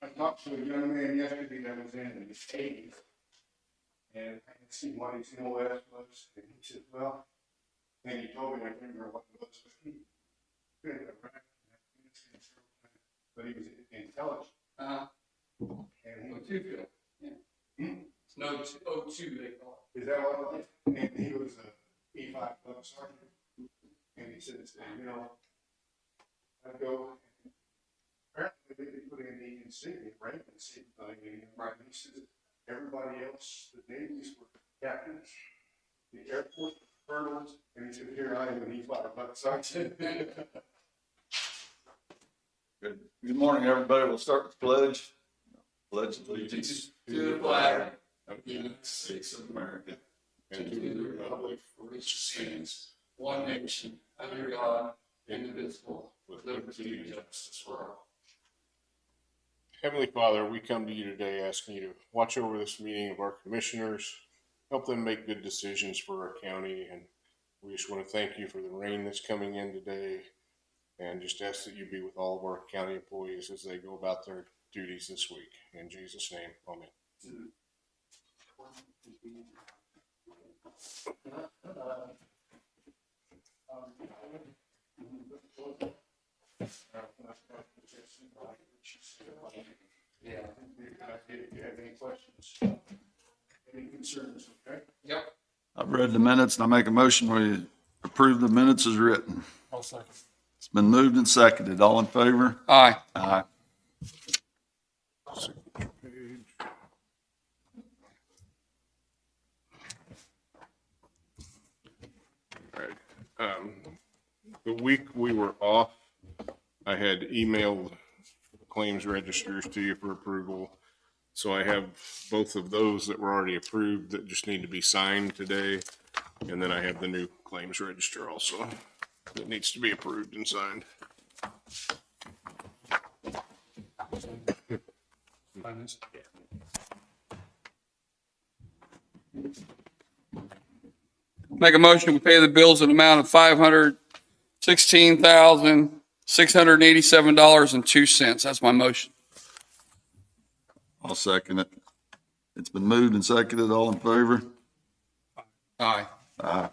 I talked to a young man yesterday that was in his 80s, and I could see what his NOS was, and he said, well, and he told me, I can't remember what it was, but he couldn't have right, but he was intelligent. And he was O2 field. Yeah. It's no O2 they call Is that what it was? And he was a E5 club sergeant, and he said, you know, I'd go, apparently they put in the insignia, right? Right. And he says, everybody else, the Navies were captains, the Air Force were colonels, and he said, here I am, an E5 club sergeant. Good morning, everybody. We'll start with the pledge. Pledge allegiance to the flag of the United States of America and to the republic for which it stands, one nation, under God, indivisible, with liberty and justice for all. Heavenly Father, we come to you today asking you to watch over this meeting of our commissioners, help them make good decisions for our county, and we just want to thank you for the rain that's coming in today, and just ask that you be with all of our county employees as they go about their duties this week. In Jesus' name, amen. Yeah. If you have any questions, any concerns, okay? Yep. I've read the minutes and I make a motion we approve the minutes as written. I'll second. It's been moved and seconded. All in favor? Aye. Aye. All right. The week we were off, I had emailed claims registers to you for approval. So I have both of those that were already approved that just need to be signed today. And then I have the new claims register also that needs to be approved and signed. Make a motion to pay the bills in an amount of $516,687.02. That's my motion. I'll second it. It's been moved and seconded. All in favor? Aye. Aye.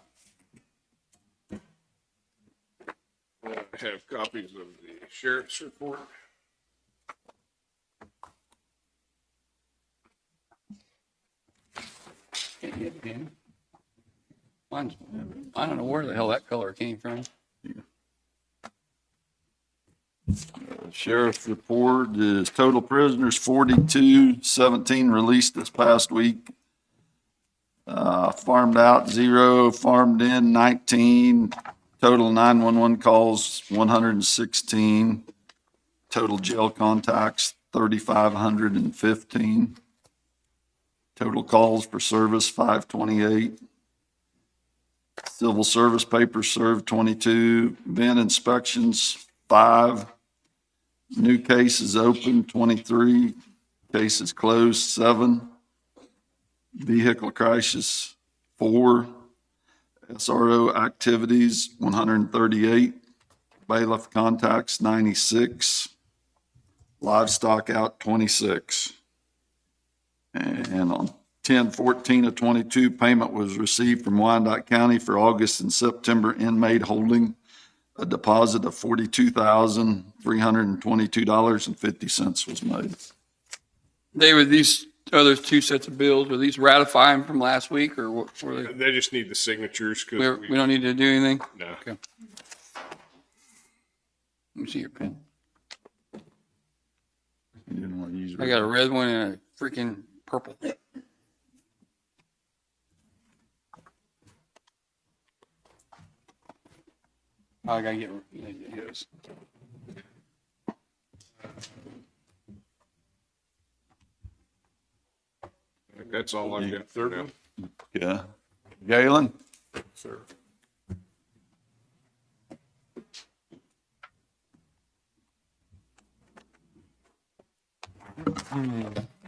I have copies of the sheriff's report. Mine's, I don't know where the hell that color came from. Sheriff's report is total prisoners 42, 17 released this past week. Farmed out 0, farmed in 19, total 911 calls 116, total jail contacts 3,515, total calls for service 528. Civil service papers served 22, VIN inspections 5, new cases open 23, cases closed 7, vehicle crashes 4, SRO activities 138, bailiff contacts 96, livestock out 26. And on 10/14 of 22, payment was received from Wyandotte County for August and September inmate holding, a deposit of $42,322.50 was made. David, these other two sets of bills, are these ratifying from last week or what were they? They just need the signatures because We don't need to do anything? no. Okay. Let me see your pen. You didn't want to use I got a red one and a freaking purple. I gotta get his. I think that's all I've got for now. Yeah. Galen? Sir. All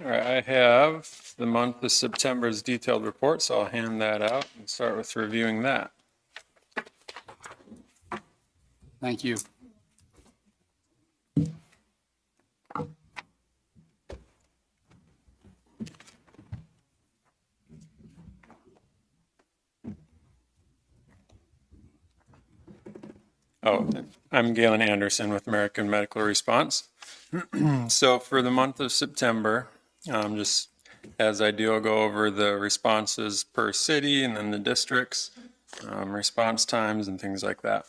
right, I have the month of September's detailed report, so I'll hand that out and start with reviewing that. Thank you. Oh, I'm Galen Anderson with American Medical Response. So for the month of September, just as I do, I'll go over the responses per city and then the districts, response times and things like that.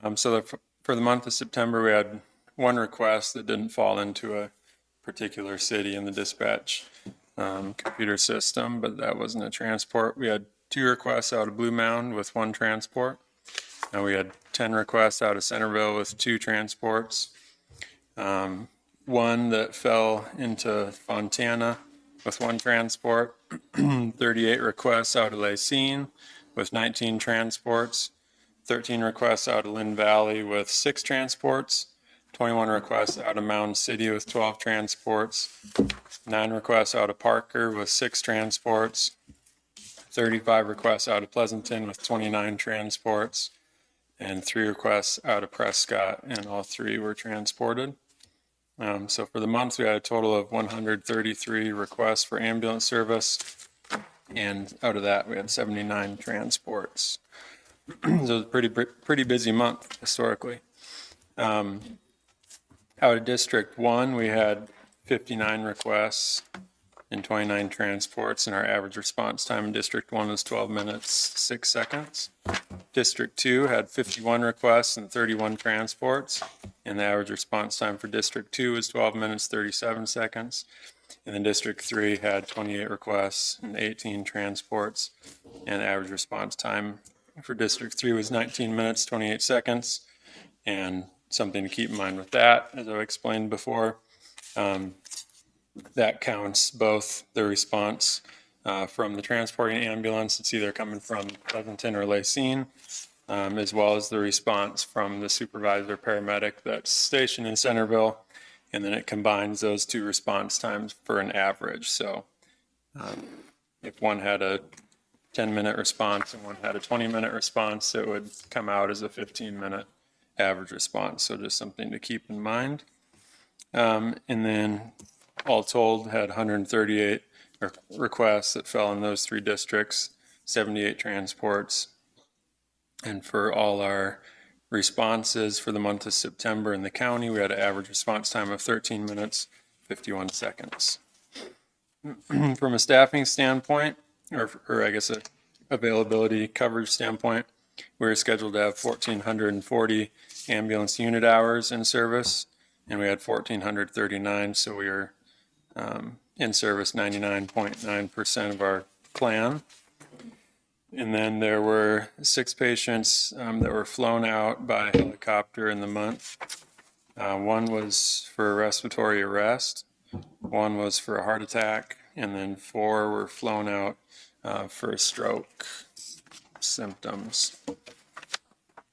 For the month of September, we had one request that didn't fall into a particular city in the dispatch computer system, but that wasn't a transport. We had 2 requests out of Blue Mound with 1 transport. And we had 10 requests out of Centerville with 2 transports. 1 that fell into Fontana with 1 transport. 38 requests out of Lacine with 19 transports. 13 requests out of Linn Valley with 6 transports. 21 requests out of Mound City with 12 transports. 9 requests out of Parker with 6 transports. 35 requests out of Pleasanton with 29 transports. And 3 requests out of Prescott, and all 3 were transported. So for the month, we had a total of 133 requests for ambulance service, and out of that, we had 79 transports. So it was a pretty busy month historically. Out of District 1, we had 59 requests and 29 transports, and our average response time in District 1 was 12 minutes, 6 seconds. District 2 had 51 requests and 31 transports, and the average response time for District 2 was 12 minutes, 37 seconds. And then District 3 had 28 requests and 18 transports, and the average response time for District 3 was 19 minutes, 28 seconds. And something to keep in mind with that, as I've explained before, that counts both the response from the transporting ambulance, it's either coming from Pleasanton or Lacine, as well as the response from the supervisor paramedic that's stationed in Centerville, and then it combines those 2 response times for an average. So if one had a 10-minute response and one had a 20-minute response, it would come out as a 15-minute average response. So just something to keep in mind. And then all told, had 138 requests that fell in those 3 districts, 78 transports. And for all our responses for the month of September in the county, we had an average response time of 13 minutes, 51 seconds. From a staffing standpoint, or I guess a availability coverage standpoint, we were scheduled to have 1,440 ambulance unit hours in service, and we had 1,439, so we were in service 99.9% of our plan. And then there were 6 patients that were flown out by helicopter in the month. 1 was for respiratory arrest, 1 was for a heart attack, and then 4 were flown out for stroke symptoms.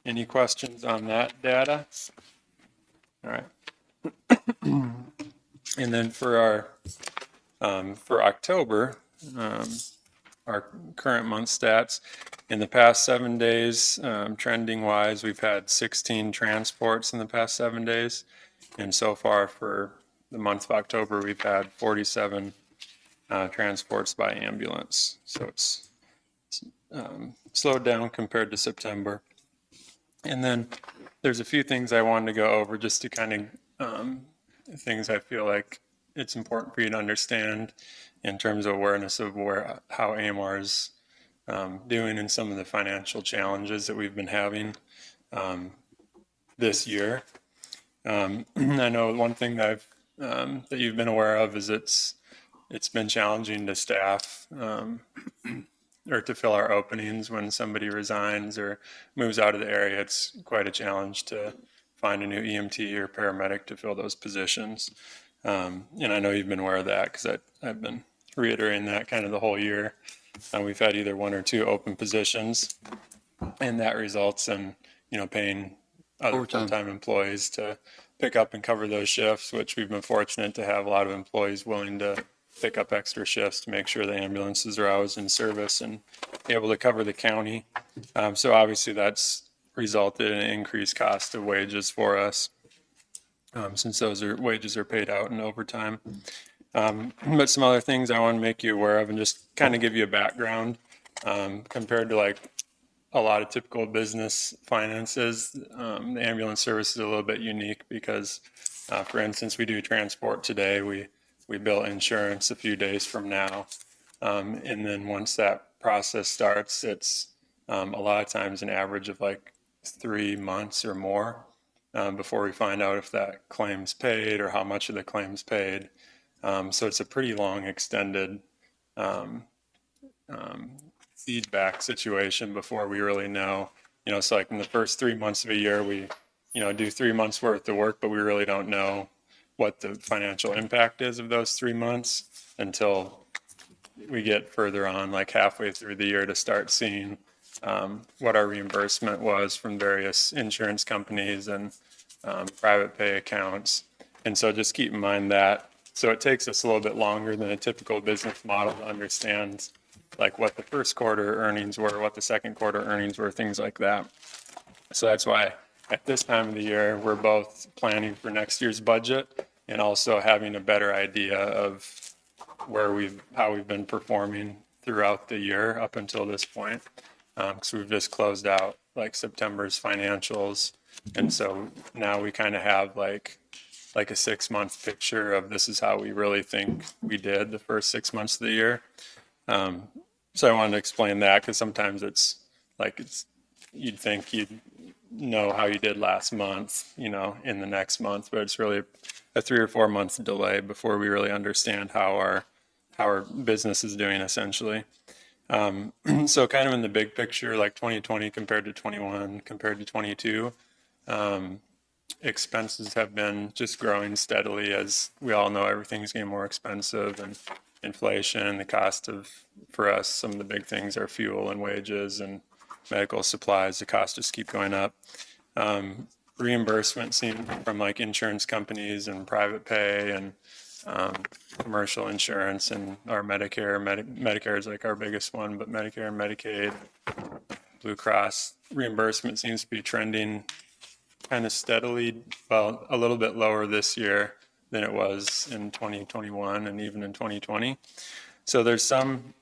Any questions on that data? All right. And then for October, our current month stats, in the past 7 days, trending wise, we've had 16 transports in the past 7 days. And so far for the month of October, we've had 47 transports by ambulance. So it's slowed down compared to September. And then there's a few things I wanted to go over just to kind of things I feel like it's important for you to understand in terms of awareness of how AMR is doing and some of the financial challenges that we've been having this year. I know one thing that that you've been aware of is it's been challenging to staff or to fill our openings when somebody resigns or moves out of the area. It's quite a challenge to find a new EMT or paramedic to fill those positions. And I know you've been aware of that because I've been reiterating that kind of the whole year. We've had either 1 or 2 open positions, and that results in, paying other full-time employees to pick up and cover those shifts, which we've been fortunate to have a lot of employees willing to pick up extra shifts to make sure the ambulances are always in service and able to cover the county. So obviously that's resulted in an increased cost of wages for us, since wages are paid out in overtime. But some other things I want to make you aware of and just kind of give you a background compared to like a lot of typical business finances, the ambulance service is a little bit unique because, for instance, we do transport today. We bill insurance a few days from now. And then once that process starts, it's a lot of times an average of like 3 months or more before we find out if that claim's paid or how much of the claim's paid. So it's a pretty long, extended feedback situation before we really know. So like in the first 3 months of a year, we, do 3 months worth of work, but we really don't know what the financial impact is of those 3 months until we get further on, like halfway through the year, to start seeing what our reimbursement was from various insurance companies and private pay accounts. And so just keep in mind that. So it takes us a little bit longer than a typical business model to understand like what the first quarter earnings were, what the second quarter earnings were, things like that. So that's why at this time of the year, we're both planning for next year's budget and also having a better idea of how we've been performing throughout the year up until this point. Because we've just closed out like September's financials. And so now we kind of have like a 6-month picture of this is how we really think we did the first 6 months of the year. So I wanted to explain that because sometimes you'd think you'd know how you did last month, in the next month, but it's really a 3 or 4 month delay before we really understand how our business is doing essentially. So kind of in the big picture, like 2020 compared to 21 compared to 22, expenses have been just growing steadily. As we all know, everything's getting more expensive, and inflation, the cost of, for us, some of the big things are fuel and wages and medical supplies. The costs just keep going up. Reimbursement seen from like insurance companies and private pay and commercial insurance and our Medicare. Medicare is like our biggest one, but Medicare and Medicaid, Blue Cross reimbursement seems to be trending kind of steadily, well, a little bit lower this year than it was in 2021 and even in 2020. So there's some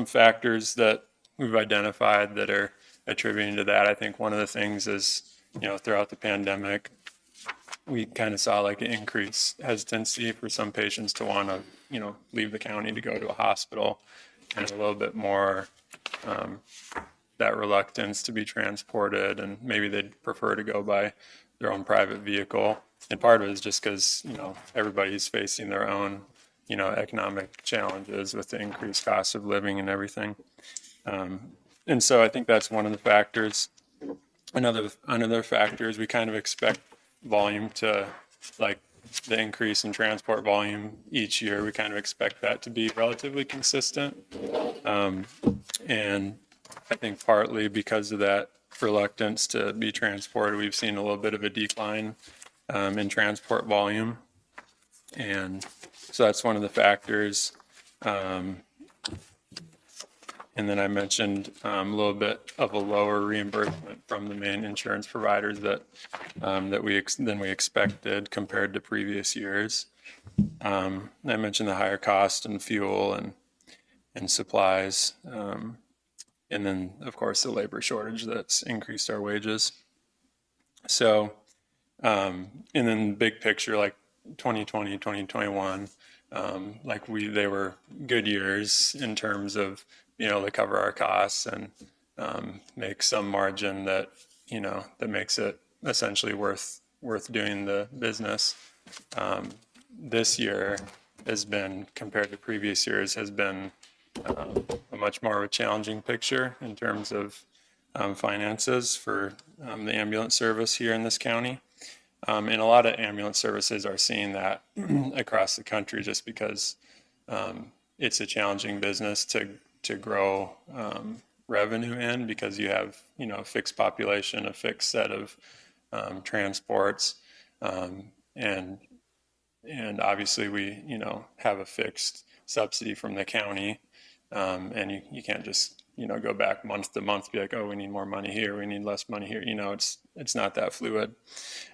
factors that we've identified that are attributing to that. I think one of the things is, throughout the pandemic, we kind of saw like an increased hesitancy for some patients to want to, leave the county to go to a hospital, and a little bit more that reluctance to be transported, and maybe they'd prefer to go by their own private vehicle. And part of it is just because, everybody's facing their own, economic challenges with the increased cost of living and everything. And so I think that's one of the factors. Another factor is we kind of expect volume to, like the increase in transport volume each year, we kind of expect that to be relatively consistent. And I think partly because of that reluctance to be transported, we've seen a little bit of a decline in transport volume. And so that's one of the factors. And then I mentioned a little bit of a lower reimbursement from the main insurance providers than we expected compared to previous years. I mentioned the higher cost in fuel and supplies. And then, of course, the labor shortage that's increased our wages. So, and then big picture, like 2020, 2021, they were good years in terms of being able to cover our costs and make some margin that, that makes it essentially worth doing the business. This year has been, compared to previous years, has been a much more of a challenging picture in terms of finances for the ambulance service here in this county. And a lot of ambulance services are seeing that across the country just because it's a challenging business to grow revenue in, because you have, a fixed population, a fixed set of transports. And obviously we, have a fixed subsidy from the county. And you can't just, go back month to month, be like, oh, we need more money here, we need less money here. It's not that fluid.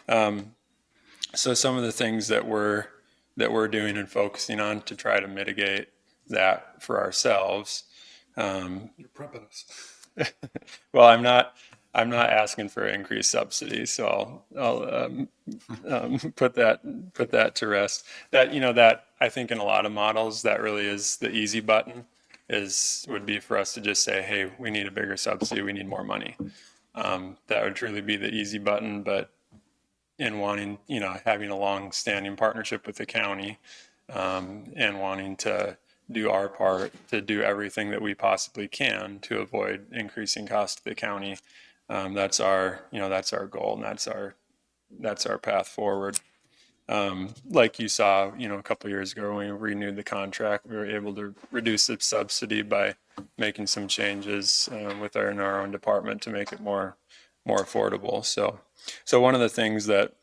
So some of the things that we're doing and focusing on to try to mitigate that for ourselves. You're prepping us. Well, I'm not asking for increased subsidy, so I'll put that to rest. That, that I think in a lot of models, that really is the easy button would be for us to just say, hey, we need a bigger subsidy, we need more money. That would truly be the easy button, but in wanting, having a long-standing partnership with the county, and wanting to do our part to do everything that we possibly can to avoid increasing costs to the county. That's that's our goal, and that's our path forward. Like you saw, a couple of years ago when we renewed the contract, we were able to reduce the subsidy by making some changes in our own department to make it more affordable. So one of the things that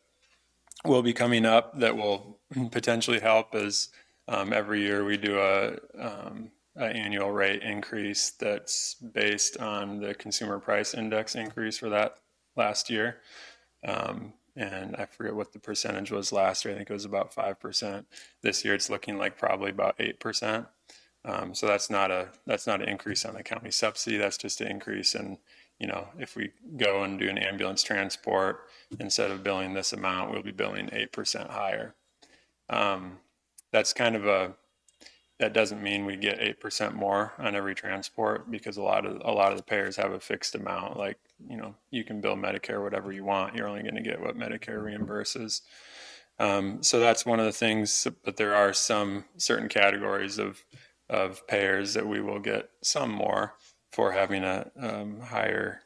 will be coming up that will potentially help is every year we do an annual rate increase that's based on the consumer price index increase for that last year. And I forget what the percentage was last year. I think it was about 5%. This year it's looking like probably about 8%. So that's not an increase on the county subsidy. That's just an increase in, if we go and do an ambulance transport, instead of billing this amount, we'll be billing 8% higher. That's that doesn't mean we get 8% more on every transport, because a lot of the payers have a fixed amount. Like, you can bill Medicare whatever you want. You're only going to get what Medicare reimburses. So that's one of the things, but there are some certain categories of payers that we will get some more for having a higher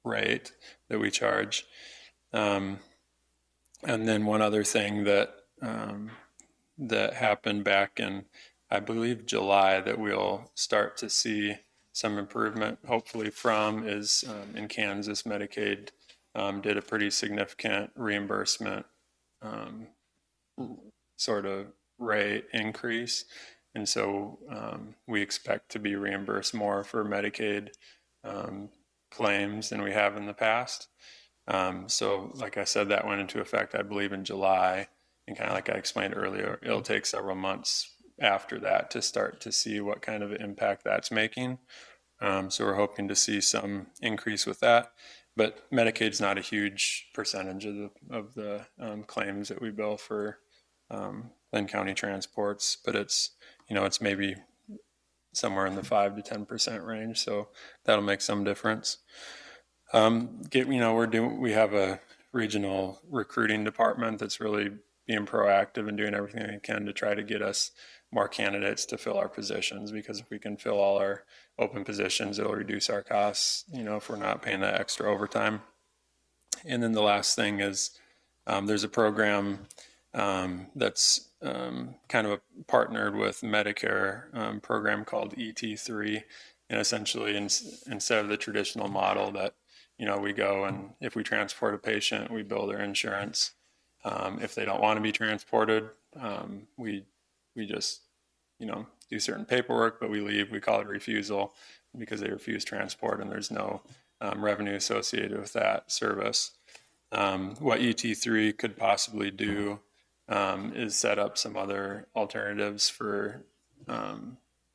rate that we charge. And then one other thing that happened back in, I believe, July, that we'll start to see some improvement, hopefully, from is in Kansas, Medicaid did a pretty significant reimbursement sort of rate increase. And so we expect to be reimbursed more for Medicaid claims than we have in the past. So like I said, that went into effect, I believe, in July. And kind of like I explained earlier, it'll take several months after that to start to see what kind of impact that's making. So we're hoping to see some increase with that. But Medicaid's not a huge percentage of the claims that we bill for Linn County transports, but it's maybe somewhere in the 5 to 10% range. So that'll make some difference. We have a regional recruiting department that's really being proactive and doing everything they can to try to get us more candidates to fill our positions, because if we can fill all our open positions, it'll reduce our costs, if we're not paying that extra overtime. And then the last thing is there's a program that's kind of partnered with Medicare program called ET3. And essentially, instead of the traditional model that, we go and if we transport a patient, we bill their insurance. If they don't want to be transported, we just, do certain paperwork, but we leave. We call it refusal because they refuse transport, and there's no revenue associated with that service. What ET3 could possibly do is set up some other alternatives for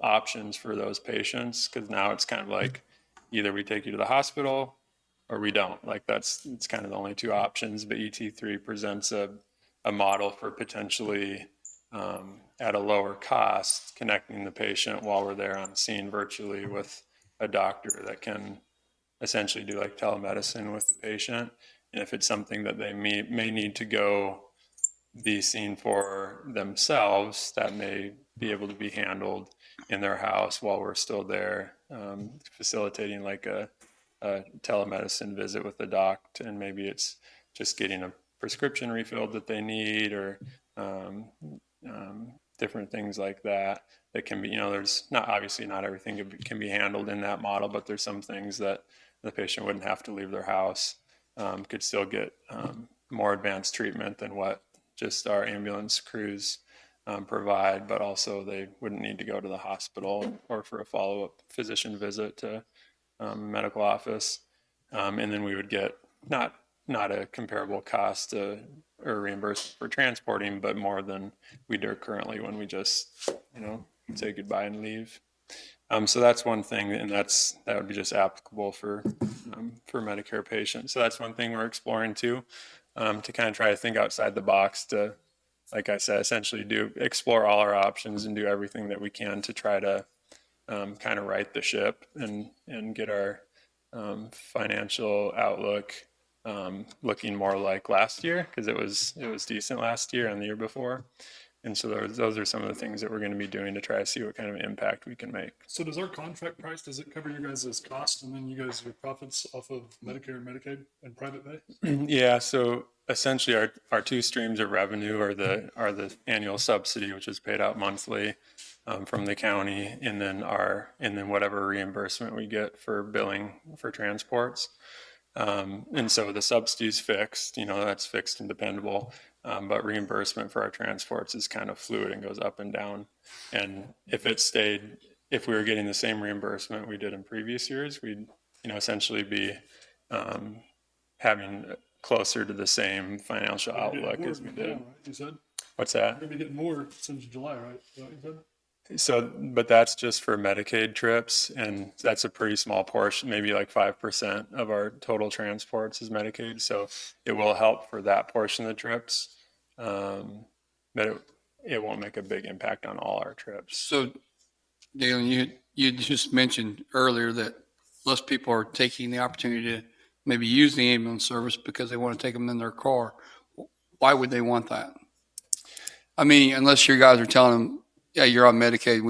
options for those patients, because now it's kind of like either we take you to the hospital or we don't. Like it's kind of the only two options. But ET3 presents a model for potentially at a lower cost connecting the patient while we're there on scene virtually with a doctor that can essentially do like telemedicine with the patient. And if it's something that they may need to go be seen for themselves, that may be able to be handled in their house while we're still there, facilitating like a telemedicine visit with the doc. And maybe it's just getting a prescription refilled that they need, or different things like that can be, there's not everything can be handled in that model, but there's some things that the patient wouldn't have to leave their house, could still get more advanced treatment than what just our ambulance crews provide, but also they wouldn't need to go to the hospital or for a follow-up physician visit to medical office. And then we would get not a comparable cost or reimbursement for transporting, but more than we do currently when we just, say goodbye and leave. So that's one thing, and that would be just applicable for Medicare patients. So that's one thing we're exploring too, to kind of try to think outside the box to, like I said, essentially explore all our options and do everything that we can to try to kind of right the ship and get our financial outlook looking more like last year, because it was decent last year and the year before. And so those are some of the things that we're going to be doing to try to see what kind of impact we can make. So does our contract price, does it cover you guys' cost and then you guys, your profits off of Medicare and Medicaid and private pay? Yeah, so essentially our two streams of revenue are the annual subsidy, which is paid out monthly from the county, and then whatever reimbursement we get for billing for transports. And so the subsidy is fixed, that's fixed and dependable. But reimbursement for our transports is kind of fluid and goes up and down. And if we were getting the same reimbursement we did in previous years, we'd, essentially be having closer to the same financial outlook as we did. You said? What's that? You're gonna be getting more since July, right? Is that what you said? So, but that's just for Medicaid trips, and that's a pretty small portion, maybe like 5% of our total transports is Medicaid. So it will help for that portion of the trips, but it won't make a big impact on all our trips. So, Dalen, you just mentioned earlier that less people are taking the opportunity to maybe use the ambulance service because they want to take them in their car. Why would they want that? I mean, unless your guys are telling them, yeah, you're on Medicaid.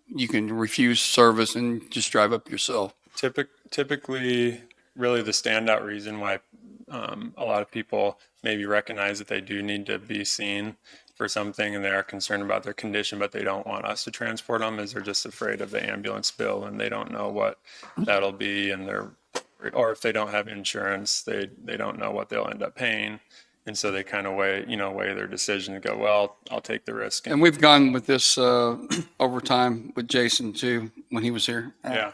You can refuse service and just drive up yourself. Typically, really the standout reason why a lot of people maybe recognize that they do need to be seen for something and they are concerned about their condition, but they don't want us to transport them, is they're just afraid of the ambulance bill and they don't know what that'll be, or if they don't have insurance, they don't know what they'll end up paying. And so they kind of weigh their decision and go, well, I'll take the risk. And we've gone with this over time with Jason too, when he was here. Yeah.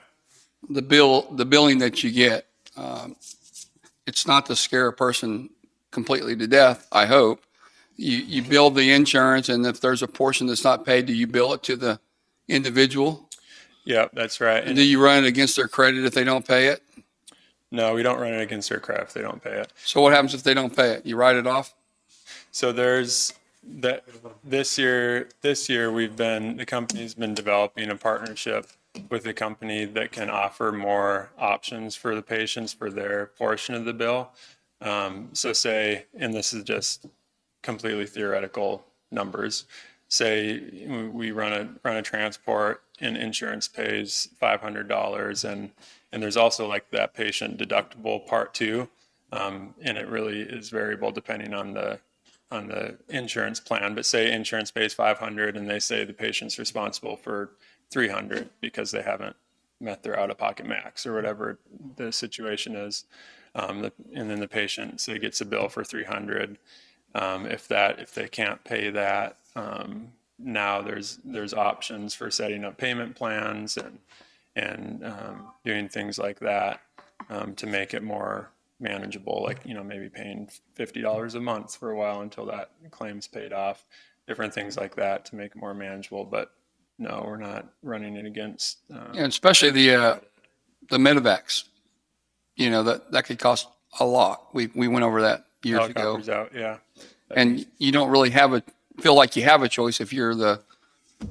The billing that you get, it's not to scare a person completely to death, I hope. You bill the insurance, and if there's a portion that's not paid, do you bill it to the individual? Yeah, that's right. And do you run it against their credit if they don't pay it? No, we don't run it against their credit if they don't pay it. So what happens if they don't pay it? You write it off? So there's that this year the company's been developing a partnership with a company that can offer more options for the patients for their portion of the bill. So say, and this is just completely theoretical numbers, say we run a transport and insurance pays $500, and there's also like that patient deductible part too, and it really is variable depending on the insurance plan. But say insurance pays $500 and they say the patient's responsible for $300 because they haven't met their out-of-pocket max or whatever the situation is, and then the patient say gets a bill for $300. If they can't pay that, now there's options for setting up payment plans and doing things like that to make it more manageable, like maybe paying $50 a month for a while until that claim's paid off, different things like that to make it more manageable. But no, we're not running it against And especially the medevacs, that could cost a lot. We went over that years ago. helicopters out. Yeah, And you don't really feel like you have a choice if you're the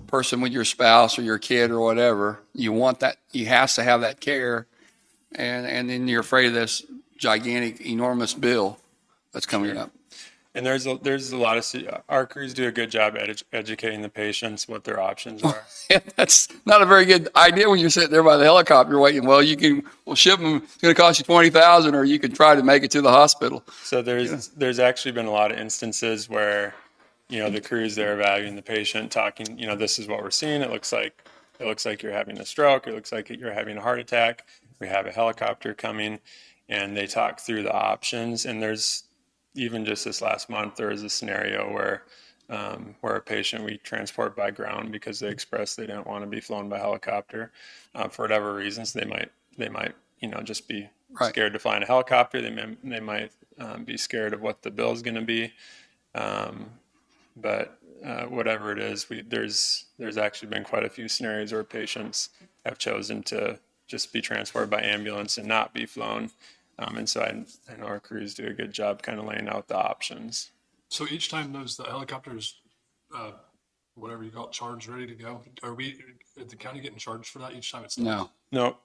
person with your spouse or your kid or whatever. You want that, you have to have that care. And then you're afraid of this gigantic, enormous bill that's coming up. and there's a lot of our crews do a good job educating the patients what their options are. That's not a very good idea when you're sitting there by the helicopter waiting. Well, we'll ship them. It's going to cost you $20,000, or you could try to make it to the hospital. So there's actually been a lot of instances where, the crews there evaluating the patient, talking, this is what we're seeing. It looks like you're having a stroke. It looks like you're having a heart attack. We have a helicopter coming, and they talk through the options. And there's even just this last month, there was a scenario where a patient we transport by ground because they expressed they didn't want to be flown by helicopter for whatever reasons. They might just be Right. scared to fly in a helicopter. They might be scared of what the bill is going to be. But whatever it is, there's actually been quite a few scenarios where patients have chosen to just be transported by ambulance and not be flown. And so I know our crews do a good job kind of laying out the options. So each time the helicopters, whatever you call it, charged, ready to go, is the county getting charged for that each time it's done? No.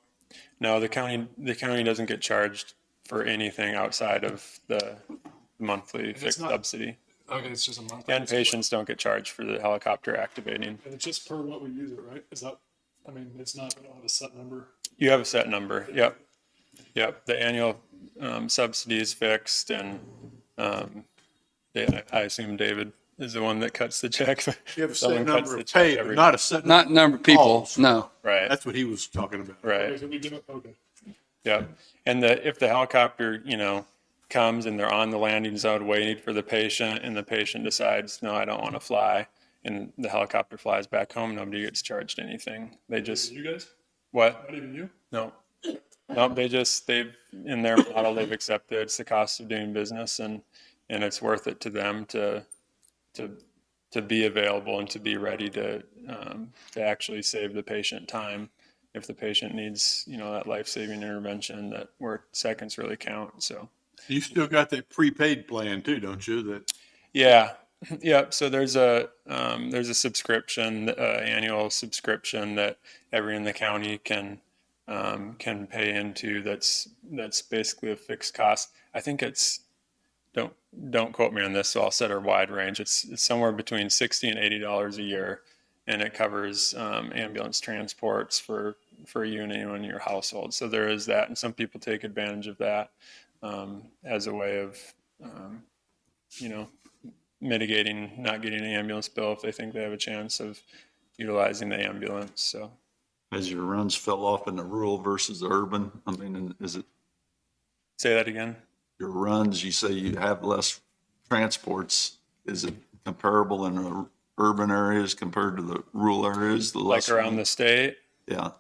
No, the county doesn't get charged for anything outside of the monthly it's fixed not- subsidy. Okay, it's just a month. And patients don't get charged for the helicopter activating. And it's just per what we use it, right? Is that, I mean, it's not, we don't have a set number. You have a set number. Yep. The annual subsidy is fixed, and I assume David is the one that cuts the check. You have a Someone set cuts number the of check pay, but every- not a set. Not number of people, calls. no. Right. That's what he was talking about. Right. Okay, so we give it, okay. Yeah, and if the helicopter, comes and they're on the landing zone waiting for the patient, and the patient decides, no, I don't want to fly, and the helicopter flies back home, nobody gets charged anything. They just, You guys? what? Not even you? No. No, they've, in their model, they've accepted it's the cost of doing business, and it's worth it to them to be available and to be ready to actually save the patient time. If the patient needs, that life-saving intervention, that where seconds really count. So, You still got that prepaid plan too, don't you? That yeah. So there's a subscription, annual subscription that everyone in the county can pay into. That's basically a fixed cost. I think it's, don't quote me on this, so I'll set a wide range. It's somewhere between $60 and $80 a year, and it covers ambulance transports for you and anyone in your household. So there is that, and some people take advantage of that as a way of, mitigating not getting an ambulance bill if they think they have a chance of utilizing the ambulance. So, As your runs fell off in the rural versus the urban, I mean, is it say that again. your runs, you say you have less transports, is it comparable in the urban areas compared to the rural areas? Like around the state? Yeah.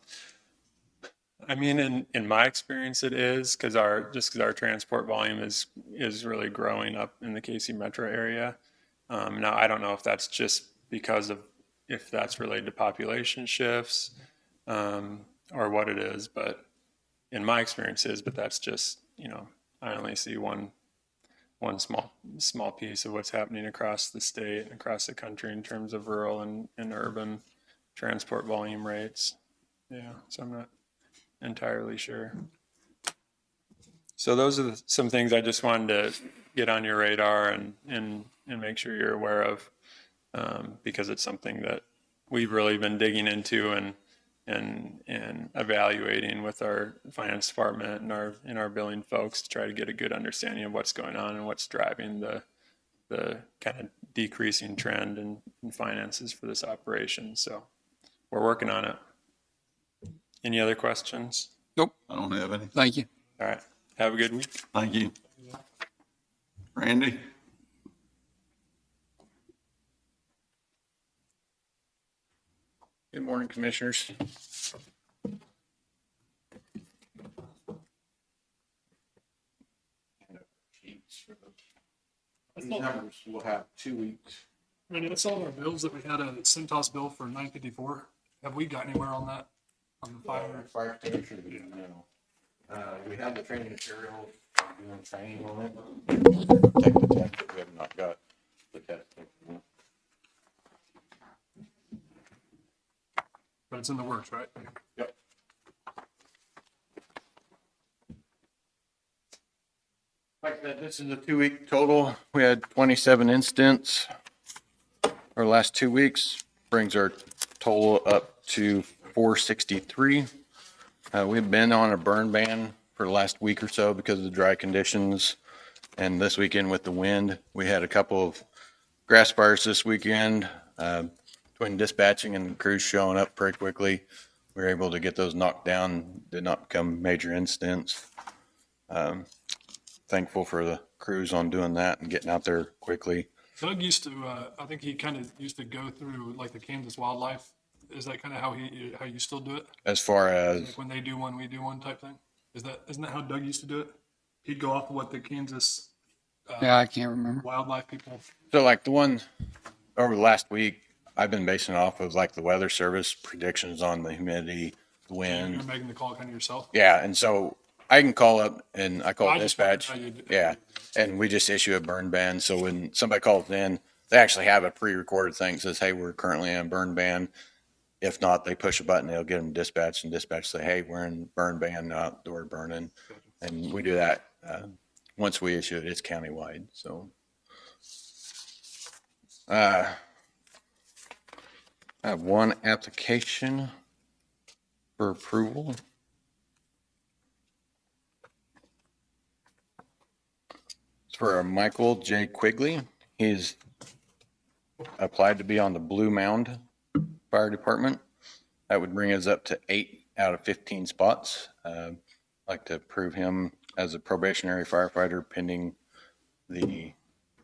I mean, in my experience, it is because our transport volume is really growing up in the KC metro area. Now, I don't know if that's just because of if that's related to population shifts or what it is, but in my experience is. But that's just I only see one small piece of what's happening across the state and across the country in terms of rural and urban transport volume rates. Yeah, so I'm not entirely sure. So those are some things I just wanted to get on your radar and make sure you're aware of, because it's something that we've really been digging into and evaluating with our finance department and our billing folks to try to get a good understanding of what's going on and what's driving the kind of decreasing trend in finances for this operation. So we're working on it. Any other questions? Nope. I don't have any. Thank you. All right. Have a good week. Thank you. Randy? Good morning, Commissioners. These numbers will have 2 weeks. Randy, that's all our bills that we had a Centos bill for $9.54. Have we got anywhere on that? On the fire? Fire extinguisher, we don't know. We have the training materials, doing training on it. Take the test, but we have not got the test. But it's in the works, right? Yep. Like I said, this is a 2-week total. We had 27 incidents. Our last 2 weeks brings our total up to 463. We've been on a burn ban for the last week or so because of the dry conditions. And this weekend with the wind, we had a couple of grass fires this weekend. Between dispatching and crews showing up pretty quickly, we were able to get those knocked down, did not become major incidents. Thankful for the crews on doing that and getting out there quickly. Doug used to, I think he kind of used to go through like the Kansas wildlife. Is that kind of how you still do it? As far as, Like when they do one, we do one type thing? Isn't that how Doug used to do it? He'd go off of what the Kansas Yeah, I can't remember. wildlife people. so like the one over the last week, I've been basing it off of like the weather service predictions on the humidity, the wind. You're making the call kind of yourself? Yeah, and so I can call up and I call I just wondered dispatch. how you'd- Yeah, and we just issue a burn ban. So when somebody calls in, they actually have a pre-recorded thing that says, "Hey, we're currently in burn ban." If not, they push a button, they'll get them dispatched, and dispatch say, "Hey, we're in burn ban, outdoor burning," and we do that. Once we issue it, it's countywide. So, I have one application for approval. It's for Michael J. Quigley. He's applied to be on the Blue Mound Fire Department. That would bring us up to 8 out of 15 spots. I'd like to approve him as a probationary firefighter pending the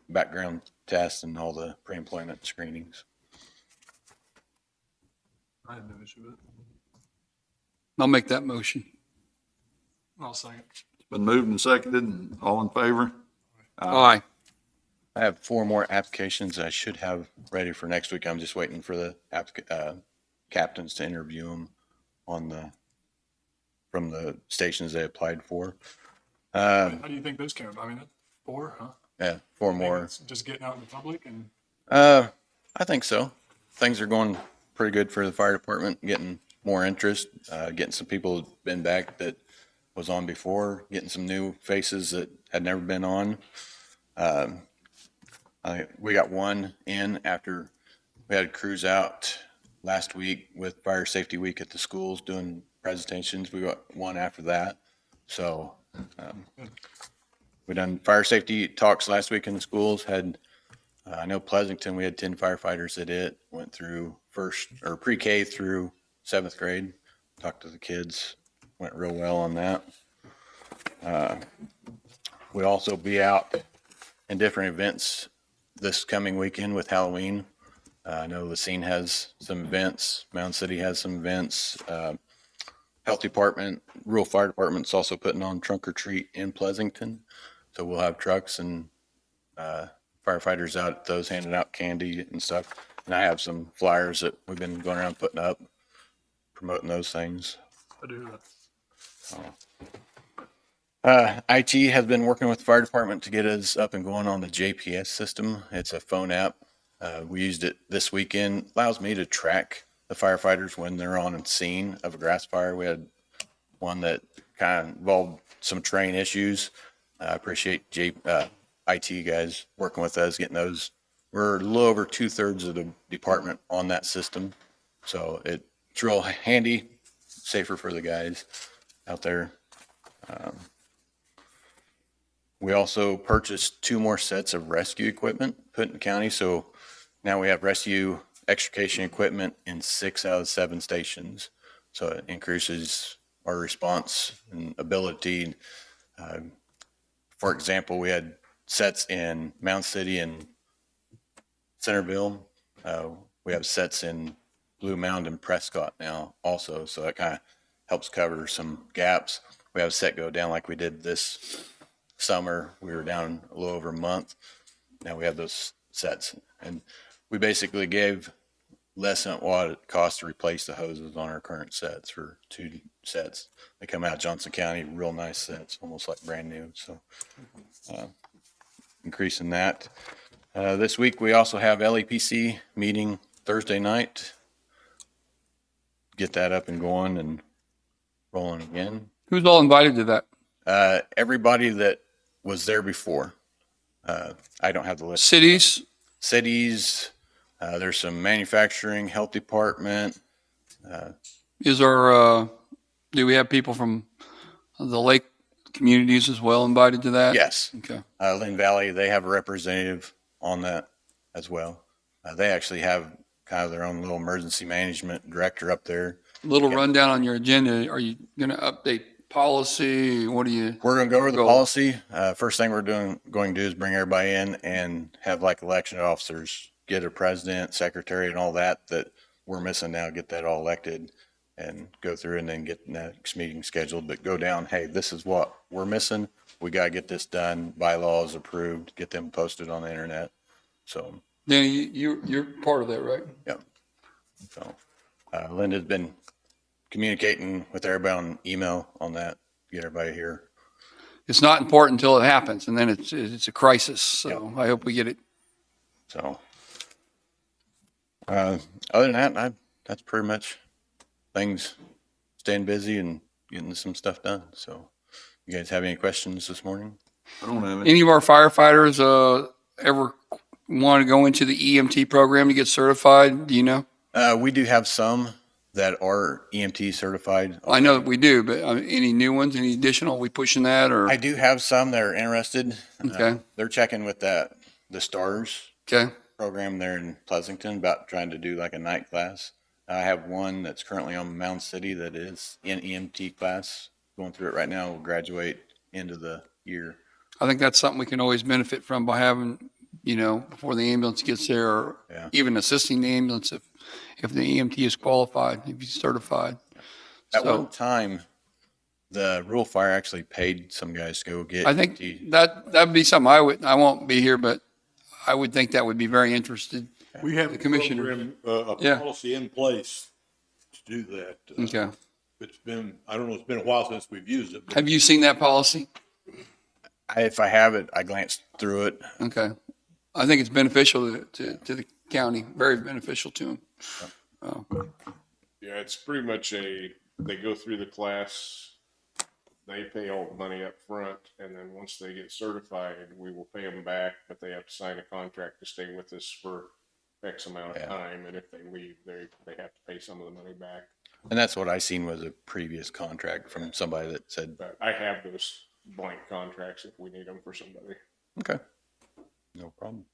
background test and all the pre-employment screenings. I have no issue with it. I'll make that motion. I'll second. Been moved and seconded. All in favor? Aye. I have 4 more applications I should have ready for next week. I'm just waiting for the captains to interview them from the stations they applied for. How do you think those came? I mean, that's 4, huh? Yeah, 4 I think more. it's just getting out in the public and I think so. Things are going pretty good for the fire department, getting more interest, getting some people who've been back that was on before, getting some new faces that had never been on. We got one in after we had a cruise out last week with Fire Safety Week at the schools doing presentations. We got one after that. So we done fire safety talks last week in the schools. Had I know Pleasanton, we had 10 firefighters that went through pre-K through 7th grade. Talked to the kids, went real well on that. We also be out in different events this coming weekend with Halloween. I know the scene has some events. Mound City has some events. Health Department, Rural Fire Department's also putting on trunk or treat in Pleasanton. So we'll have trucks and firefighters out at those handing out candy and stuff. And I have some flyers that we've been going around putting up, promoting those things. I do that. IT has been working with the fire department to get us up and going on the JPS system. It's a phone app. We used it this weekend. Allows me to track the firefighters when they're on scene of a grass fire. We had one that kind of involved some terrain issues. I appreciate IT guys working with us, getting those. We're a little over 2/3 of the department on that system. So it's real handy, safer for the guys out there. We also purchased 2 more sets of rescue equipment put in the county. So now we have rescue extrication equipment in 6 out of 7 stations. So it increases our response and ability. For example, we had sets in Mound City and Centerville. We have sets in Blue Mound and Prescott now also. So that kind of helps cover some gaps. We have a set go down like we did this summer. We were down a little over a month. Now we have those sets. And we basically gave less than what it costs to replace the hoses on our current sets for 2 sets. They come out of Johnson County, real nice sets, almost like brand new. So increasing that. This week we also have LEPC meeting Thursday night. Get that up and going and rolling again. Who's all invited to that? Everybody that was there before. I don't have the list. Cities? There's some manufacturing, health department. Is there, do we have people from the lake communities as well invited to that? Yes. Okay. Linn Valley, they have a representative on that as well. They actually have kind of their own little emergency management director up there. Little rundown on your agenda. Are you going to update policy? What do you? We're going to go over the policy. First thing we're going to do is bring everybody in and have like election officers, get a president, secretary, and all that we're missing now, get that all elected and go through and then get the next meeting scheduled. But go down, hey, this is what we're missing. We got to get this done. Bylaws approved, get them posted on the internet. So Danny, you're part of that, right? Yep. So, Linn has been communicating with everybody on email on that, get everybody here. It's not important until it happens, and then it's a crisis. So I hope we get it. So, other than that, that's pretty much things, staying busy and getting some stuff done. So, you guys have any questions this morning? I don't have any. Any of our firefighters ever want to go into the EMT program to get certified? Do you know? We do have some that are EMT certified. I know that we do, but any new ones, any additional? We pushing that or? I do have some that are interested. Okay. They're checking with the STARS Okay. program there in Pleasanton about trying to do like a night class. I have one that's currently on Mound City that is in EMT class, going through it right now, will graduate end of the year. I think that's something we can always benefit from by having, before the ambulance gets there, or Yeah. even assisting the ambulance if the EMT is qualified, if he's certified. At So- one time, the rural fire actually paid some guys to go get I think EMT. that'd be something I won't be here, but I would think that would be very interested. We have The a commissioner. program, a Yeah. policy in place to do that. Okay. It's been, I don't know, it's been a while since we've used it, but Have you seen that policy? If I have it, I glanced through it. Okay. I think it's beneficial to the county, very beneficial to them. Yeah, it's pretty much they go through the class, they pay all the money up front, and then once they get certified, we will pay them back, but they have to sign a contract to stay with us for X amount of Yeah. time, and if they leave, they have to pay some of the money back. And that's what I seen was a previous contract from somebody that said, But I have those blank contracts if we need them for somebody. okay, no problem.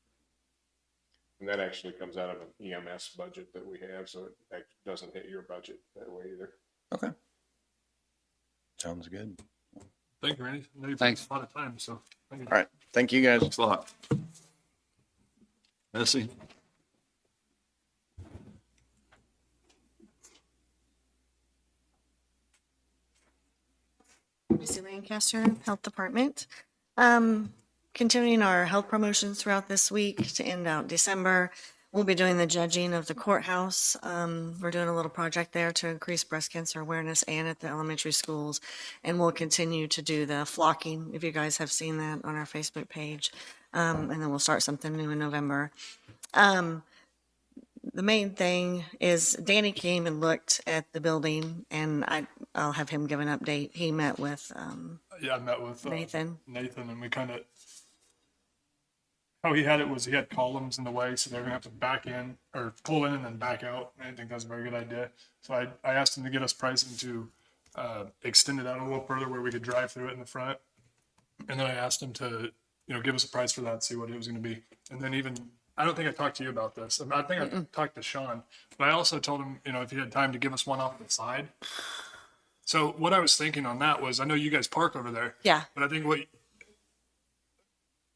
And that actually comes out of an EMS budget that we have, so it doesn't hit your budget that way either. Okay. Sounds good. Thank you, Randy. I know you've Thanks. a lot of time, so. Thank you. All right. Thank you guys. Thanks a lot. Bessie? Missy Lancaster, Health Department. Continuing our health promotions throughout this week to end out December. We'll be doing the judging of the courthouse. We're doing a little project there to increase breast cancer awareness and at the elementary schools. And we'll continue to do the flocking, if you guys have seen that on our Facebook page. And then we'll start something new in November. The main thing is Danny came and looked at the building, and I'll have him give an update. He met with Yeah, I met with Nathan. and we kind of, how he had it was he had columns in the way, so they're gonna have to back in or pull in and then back out. I didn't think that was a very good idea. So I asked him to get us pricing to extend it out a little further where we could drive through it in the front. And then I asked him to, give us a price for that, see what it was gonna be. And then even, I don't think I talked to you about this. I think I talked to Sean, but I also told him, if he had time to give us one off the side. So what I was thinking on that was, I know you guys park over there. Yeah. But I think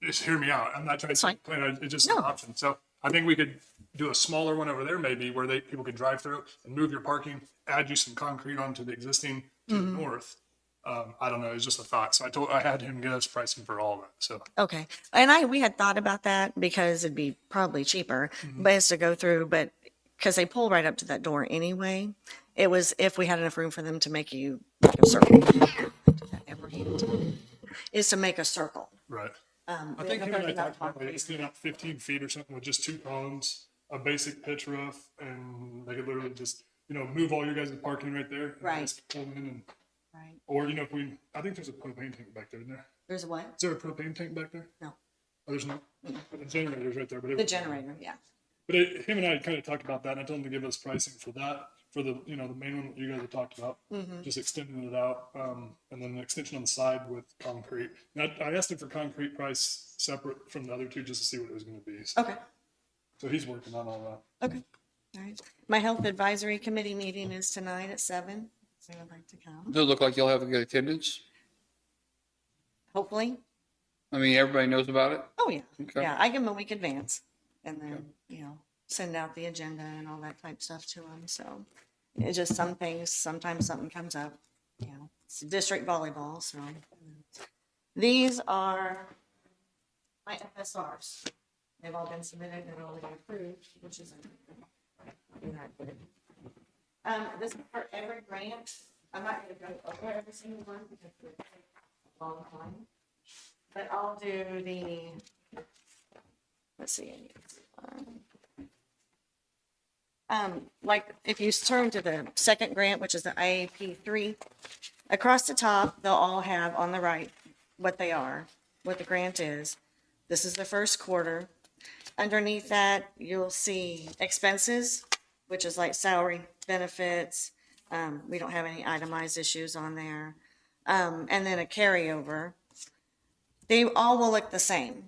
just hear me out. I'm not trying That's to, fine. it's just No. an option. So I think we could do a smaller one over there maybe where people could drive through and move your parking, add you some concrete onto the existing to Mm-hmm. the north. I don't know. It's just a thought. So I had him get us pricing for all of that. So Okay. And we had thought about that because it'd be probably cheaper, but it's to go through, but because they pull right up to that door anyway. It was if we had enough room for them to make you like a circle. Is to make a circle. right. We I have think no him and I further talked about concrete. extending out 15 feet or something with just 2 columns, a basic pitch roof, and they could literally just, move all your guys' parking right there. And Right. just pull in and, Right. or, I think there's a propane tank back there, isn't there? There's a what? Is there a propane tank back there? No. Oh, there's not? The generator's right there, but The generator, yeah. him and I kind of talked about that, and I told him to give us pricing for that, for the, the main one that you guys have talked about, just extending it out, and then an extension on the side with concrete. And I asked him for concrete price separate from the other two, just to see what it was gonna be. So, Okay. so he's working on all that. Okay. All right. My health advisory committee meeting is tonight at 7. So I'd like to come. Does it look like you'll have a good attendance? Hopefully. I mean, everybody knows about it? Oh, yeah. Okay. Yeah, I give them a week advance and then, send out the agenda and all that type stuff to them. So it's just some things, sometimes something comes up, it's district volleyball. So these are my FSRs. They've all been submitted and all been approved, which is not good. This is for every grant. I'm not gonna go over every single one because it would take a long time. But I'll do the, let's see. Like if you turn to the second grant, which is the IAP 3, across the top, they'll all have on the right what they are, what the grant is. This is the first quarter. Underneath that, you'll see expenses, which is like salary, benefits. We don't have any itemized issues on there. And then a carryover. They all will look the same.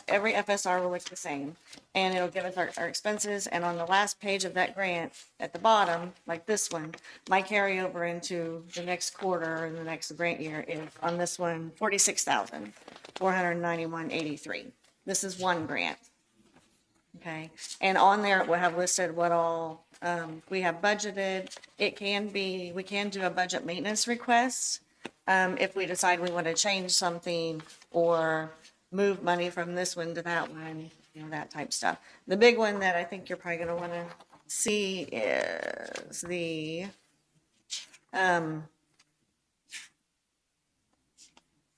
Every FSR will look the same. And it'll give us our expenses. And on the last page of that grant, at the bottom, like this one, my carryover into the next quarter and the next grant year is on this one, 46,491.83. This is one grant. Okay, and on there it will have listed what all we have budgeted. It can be, we can do a budget maintenance request if we decide we want to change something or move money from this one to that one, you know, that type stuff. The big one that I think you're probably going to want to see is the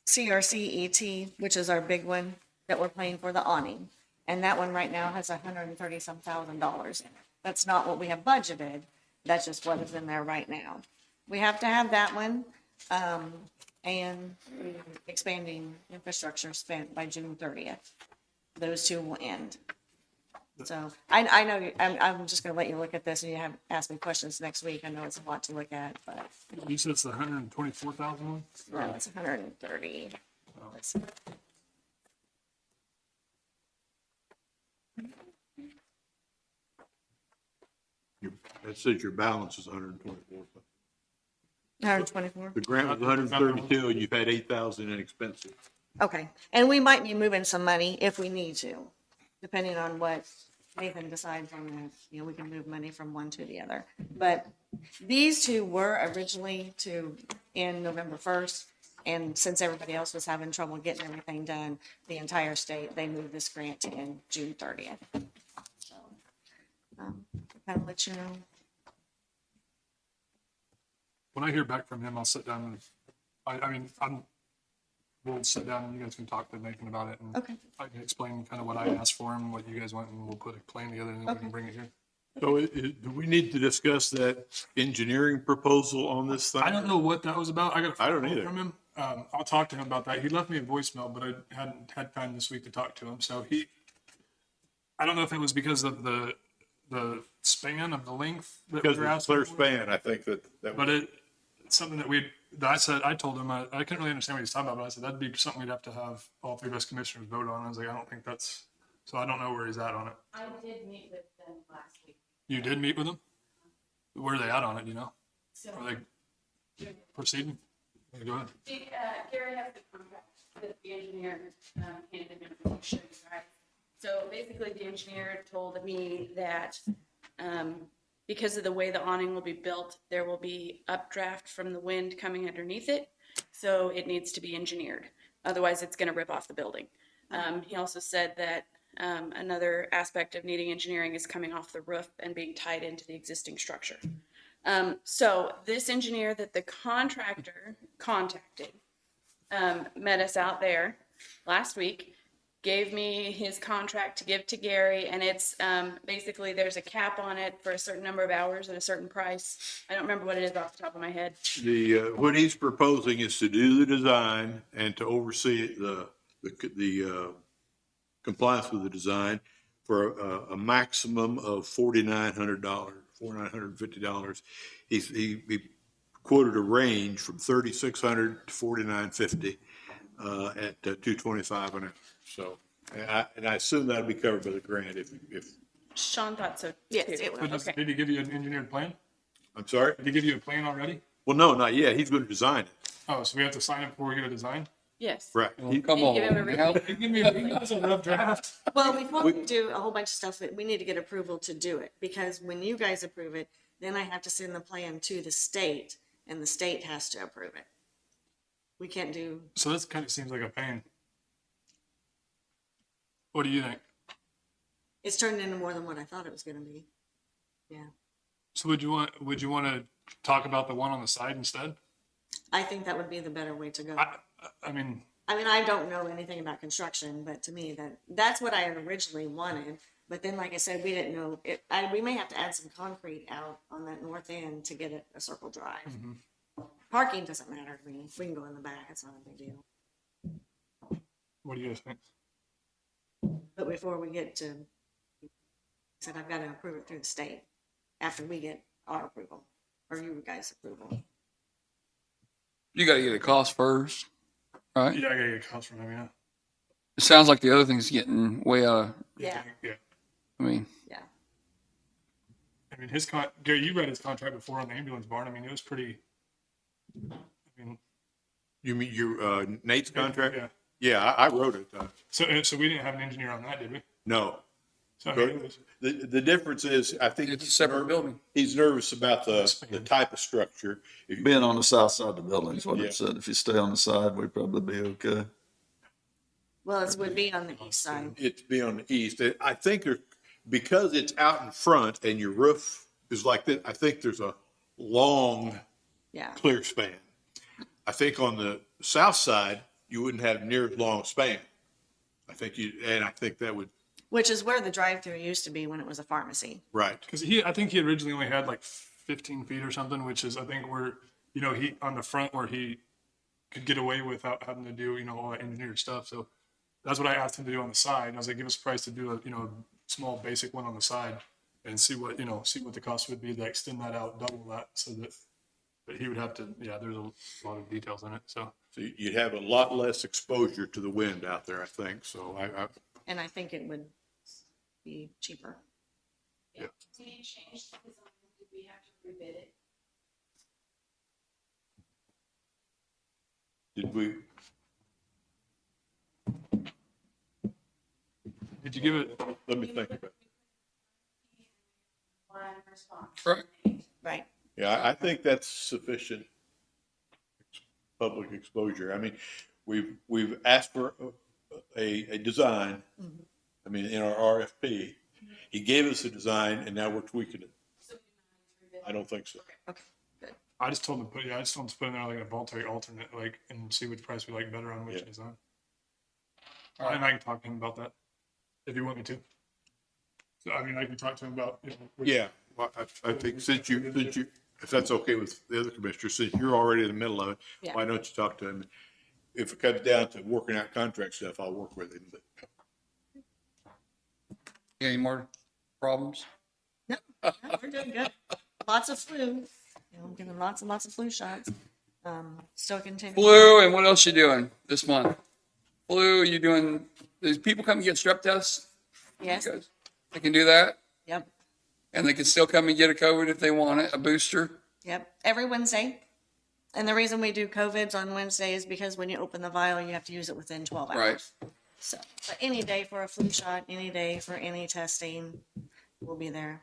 CRCET, which is our big one that we're paying for the awning. And that one right now has $130-some thousand in it. That's not what we have budgeted. That's just what is in there right now. We have to have that one, and expanding infrastructure spent by June 30th. Those two will end. So I know, I'm just gonna let you look at this and you have, ask me questions next week. I know it's a lot to look at, but You said it's the 124,000 one? no, it's 130. Let's see. That says your balance is 124. 124. The grant was 132 and you've had 8,000 in expenses. Okay, and we might be moving some money if we need to, depending on what Nathan decides on that. You know, we can move money from one to the other. But these two were originally to end November 1st. And since everybody else was having trouble getting everything done, the entire state, they moved this grant to end June 30th. So, kind of let you know. When I hear back from him, I'll sit down and, we'll sit down and you guys can talk to Nathan about it. And Okay. I can explain kind of what I asked for him, what you guys want, and we'll put a plan together and then we can bring it here. So do we need to discuss that engineering proposal on this thing? I don't know what that was about. I got a I don't phone call either. from him. I'll talk to him about that. He left me a voicemail, but I hadn't had time this week to talk to him. So I don't know if it was because of the span of the length that Because we were of the asking clear for. span, I think that But it's something that I told him, I couldn't really understand what he was talking about, but I said, that'd be something we'd have to have all three of us commissioners vote on. I was like, I don't think that's, so I don't know where he's at on it. I did meet with them last week. You did meet with him? Where are they at on it, you know? So Are they proceeding? Go ahead. Gary has the contract that the engineer handed him to show you guys. So basically, the engineer told me that because of the way the awning will be built, there will be updraft from the wind coming underneath it. So it needs to be engineered. Otherwise, it's going to rip off the building. He also said that another aspect of needing engineering is coming off the roof and being tied into the existing structure. So this engineer that the contractor contacted met us out there last week, gave me his contract to give to Gary, and it's basically there's a cap on it for a certain number of hours at a certain price. I don't remember what it is off the top of my head. what he's proposing is to do the design and to oversee the compliance with the design for a maximum of $4,950. He quoted a range from $3,600 to $4,950 at $225 an hour. So, and I assume that'll be covered by the grant if Sean thought so too. Yes, it will. But Okay. did he give you an engineered plan? I'm sorry? Did he give you a plan already? Well, no, not yet. He's going to design it. Oh, so we have to sign it before we get a design? Yes. Right. He- Come And give him a on, review. now. Give us a rough draft. Well, before we do a whole bunch of stuff, we need to get approval to do it, because when you guys approve it, then I have to send the plan to the state, and the state has to approve it. We can't do, So this kind of seems like a pain. What do you think? It's turned into more than what I thought it was gonna be. Yeah, So would you want to talk about the one on the side instead? I think that would be the better way to go. I mean, I don't know anything about construction, but to me, that's what I had originally wanted. But then, like I said, we didn't know it, we may have to add some concrete out on that north end to get it a circle drive. Parking doesn't matter to me. We can go in the back. It's not a big deal. what do you guys think? But before we get to, I said I've got to approve it through the state after we get our approval or you guys' approval. You got to get a cost first, right? Yeah, I gotta get costs from him, yeah. It sounds like the other thing's getting way out of, Yeah, Yeah. I mean, yeah. I mean, Gary, you read his contract before on the ambulance barn. I mean, it was pretty, I mean. You mean your, Nate's contract? Yeah. Yeah, I wrote it. So we didn't have an engineer on that, did we? No. So I mean, it was, The difference is, I think. it's a separate building. He's nervous about the type of structure. If you- Being on the south side of the building is what Yeah. it said. If you stay on the side, we'd probably be okay. Well, it would be on the east side. It's be on the east. I think because it's out in front and your roof is like that, I think there's a long Yeah. clear span. I think on the south side, you wouldn't have near as long a span. I think that would, Which is where the drive-through used to be when it was a pharmacy. right. because I think he originally only had like 15 feet or something, which is, I think where, he, on the front where he could get away without having to do, all that engineered stuff. So that's what I asked him to do on the side. And I was like, give us a price to do a small basic one on the side and see what the cost would be to extend that out, double that so that, but he would have to, there's a lot of details in it. So So you'd have a lot less exposure to the wind out there, I think. So And I think it would be cheaper. Did we change the design? Did we have to rebid it? did we, did you give it, let me think about it. One response. Right. Right. Yeah, I think that's sufficient public exposure. I mean, we've asked for a design. I mean, in our RFP, he gave us a design and now we're tweaking it. I don't think so. Okay. Good. I just told him to put in there like a Voltaic alternate, like, and see which price we like better on which Yeah. design. And I can talk to him about that if you want me to. So, I mean, I can talk to him about, which- Yeah, well, I think since you, if that's okay with the other commissioners, since you're already in the middle of it, Yeah. why don't you talk to him? If it comes down to working out contract stuff, I'll work with him, but. Any more problems? No, we're doing good. Lots of flu. I'm getting lots and lots of flu shots. Still continuing. Flu, and what else you doing this month? Flu, you doing, does people come and get strep tests? Yes. Guys, they can do that, Yep. and they can still come and get a COVID if they want it, a booster. Yep. Every Wednesday. And the reason we do COVIDs on Wednesday is because when you open the vial, you have to use it within 12 hours. Right. So, but any day for a flu shot, any day for any testing, we'll be there.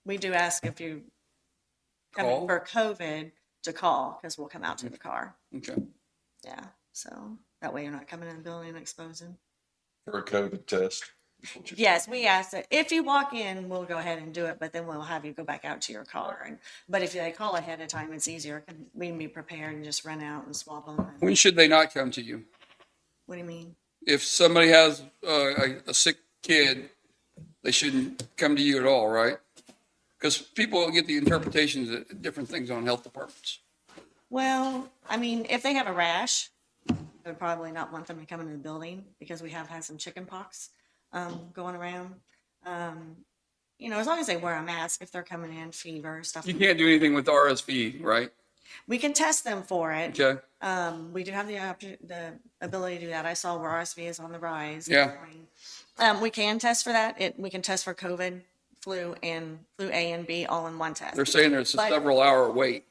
We do ask if you come in Call? for COVID to call because we'll come out to the car. Okay. Yeah. So that way you're not coming in the building and exposing. For a COVID test. Yes, we ask that if you walk in, we'll go ahead and do it, but then we'll have you go back out to your car. But if they call ahead of time, it's easier. We can be prepared and just run out and swab them. When should they not come to you? What do you mean? If somebody has a sick kid, they shouldn't come to you at all, right? Because people get the interpretations of different things on health departments. Well, I mean, if they have a rash, I would probably not want them to come into the building because we have had some chicken pox going around. As long as they wear a mask, if they're coming in, fever, stuff. You can't do anything with RSV, right? We can test them for it. Okay. We do have the ability to do that. I saw where RSV is on the rise. Yeah. We can test for that. We can test for COVID, flu, and flu A and B all in one test. They're saying there's a But- several hour wait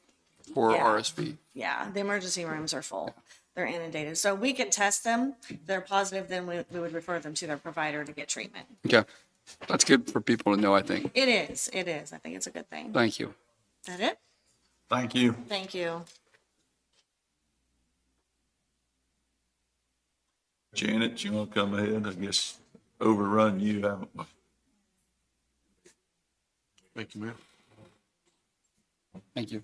for Yeah. RSV. Yeah, the emergency rooms are full. They're inundated. So we can test them. If they're positive, then we would refer them to their provider to get treatment. Okay. That's good for people to know, I think. It is. It is. I think it's a good thing. Thank you. Is that it? Thank you. Thank you. Janet, you want to come ahead? I guess overrun you, haven't we? Thank you, ma'am. Thank you.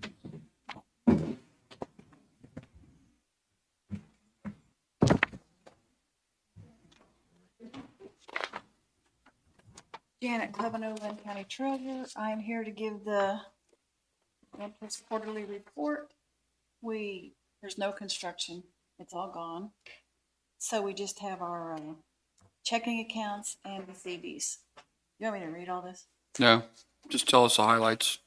Janet Cleveno, Linn County Treasurer. I am here to give the Memphis quarterly report. There's no construction. It's all gone. So we just have our checking accounts and the CDs. You want me to read all this? No, just tell us the highlights,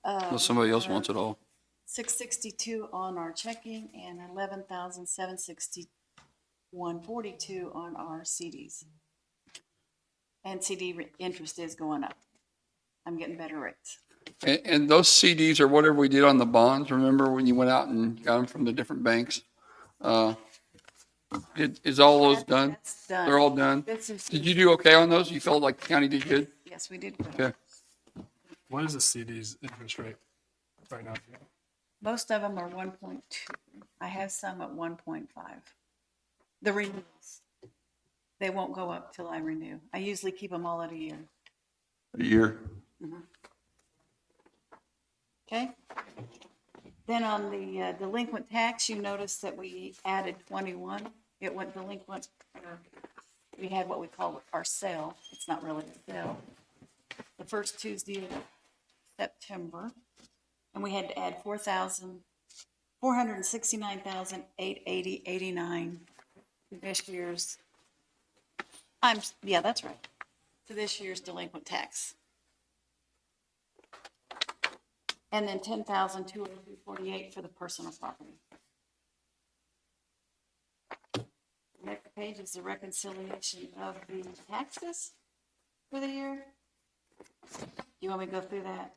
unless somebody else wants it all. 662 on our checking and 11,761.42 on our CDs. And CD interest is going up. I'm getting better rates. And those CDs or whatever we did on the bonds, remember when you went out and got them from the different banks? Is all those done? That's done. They're all done? This is, Did you do okay on those? You felt like the county did good? yes, we did good. Okay. What is the CD's interest rate right now? Most of them are 1.2. I have some at 1.5. The renewals. They won't go up till I renew. I usually keep them all at a year. A year? Okay? Then on the delinquent tax, you notice that we added 21. It went delinquent. We had what we call our sale. It's not really a sale. The first Tuesday of September. And we had to add 469,880.89 to this year's, yeah, that's right, to this year's delinquent tax. And then 10,248 for the personal property. Next page is the reconciliation of the taxes for the year. You want me to go through that?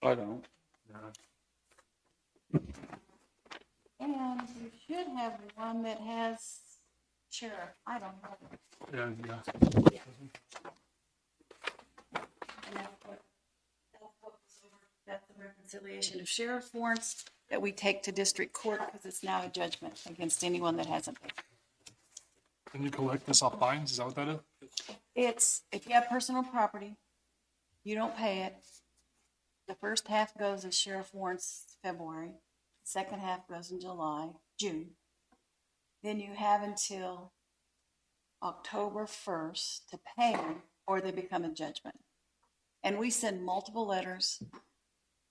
I don't. And you should have one that has sheriff. I don't know. Yeah. And that's the reconciliation of sheriff warrants that we take to district court because it's now a judgment against anyone that hasn't paid. Can you collect this off fines? Is that what that is? It's, if you have personal property, you don't pay it. The first half goes as sheriff warrants February, second half goes in June. Then you have until October 1st to pay them or they become a judgment. And we send multiple letters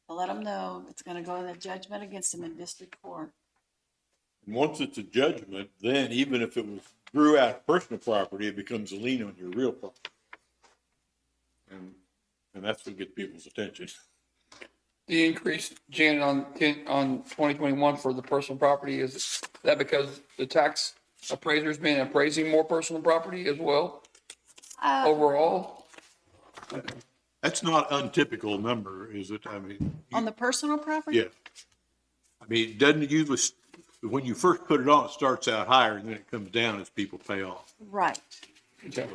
to let them know it's going to go in the judgment against them in district court. And once it's a judgment, then even if it was grew out of personal property, it becomes a lien on your real property. And that's what gets people's attention. The increase, Janet, on 2021 for the personal property, is that because the tax appraiser's been appraising more personal property as well overall? That's not untypical number, is it? I mean. On the personal property? Yeah. I mean, it doesn't usually, when you first put it on, it starts out higher and then it comes down as people pay off. Right. Okay.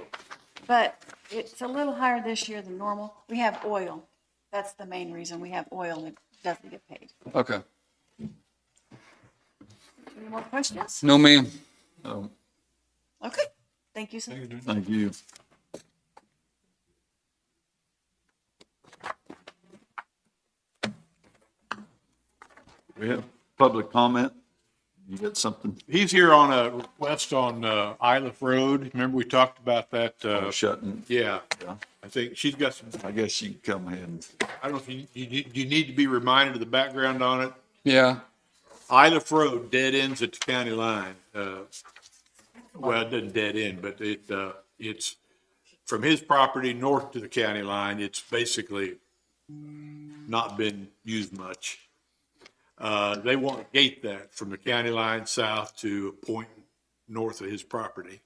But it's a little higher this year than normal. We have oil. That's the main reason. We have oil that doesn't get paid. Okay. Any more questions? No, ma'am. Okay. Thank you, sir. Thank you. We have public comment. You got something? He's here on a request on Isla Road. Remember we talked about that? Shutting. Yeah. Yeah. I think she's got some, I guess you can come ahead and. I don't know if you need to be reminded of the background on it. Yeah. Isla Road dead ends at the county line. Well, it doesn't dead end, but it's from his property north to the county line. It's basically not been used much. They want to gate that from the county line south to a point north of his property.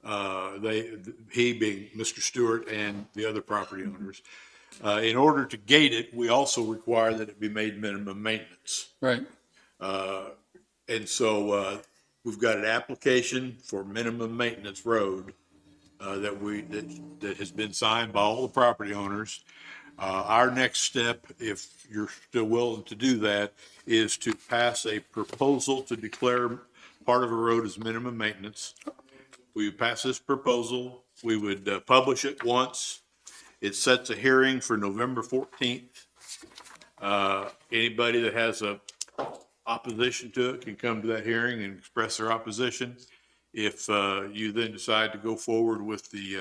He being Mr. Stewart and the other property owners. In order to gate it, we also require that it be made minimum maintenance. Right. And so we've got an application for minimum maintenance road that has been signed by all the property owners. Our next step, if you're still willing to do that, is to pass a proposal to declare part of a road as minimum maintenance. We would pass this proposal, we would publish it once, It sets a hearing for November 14th. Anybody that has a opposition to it can come to that hearing and express their opposition. If you then decide to go forward with the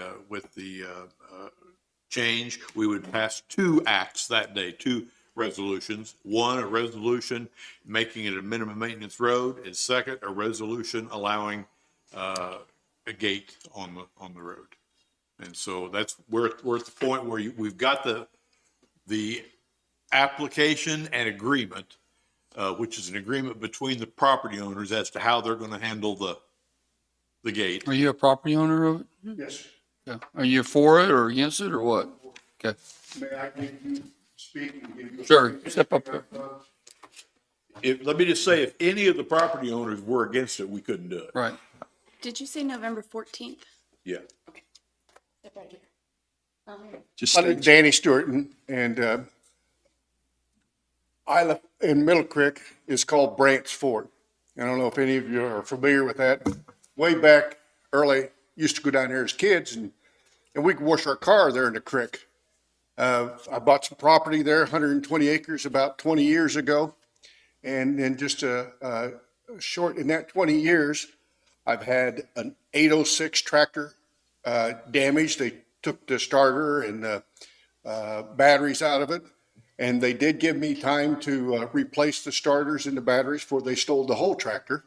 change, we would pass two acts that day, two resolutions. One, a resolution making it a minimum maintenance road, and second, a resolution allowing a gate on the road. And so that's, we're at the point where we've got the application and agreement, which is an agreement between the property owners as to how they're going to handle the gate. Are you a property owner of it? Yes, Yeah. Are you for it or against it or what? Okay. may I give you, speak and give you? Sure, step up there. Let me just say, if any of the property owners were against it, we couldn't do it. Right. Did you say November 14th? Yeah. Step right here. Just My name's Danny Stewart, and Isla in Middle Creek is called Brant's Ford. I don't know if any of you are familiar with that. Way back early, used to go down there as kids, and we could wash our car there in the creek. I bought some property there, 120 acres, about 20 years ago. And then just a short, in that 20 years, I've had an 806 tractor damaged. They took the starter and batteries out of it. And they did give me time to replace the starters and the batteries before they stole the whole tractor,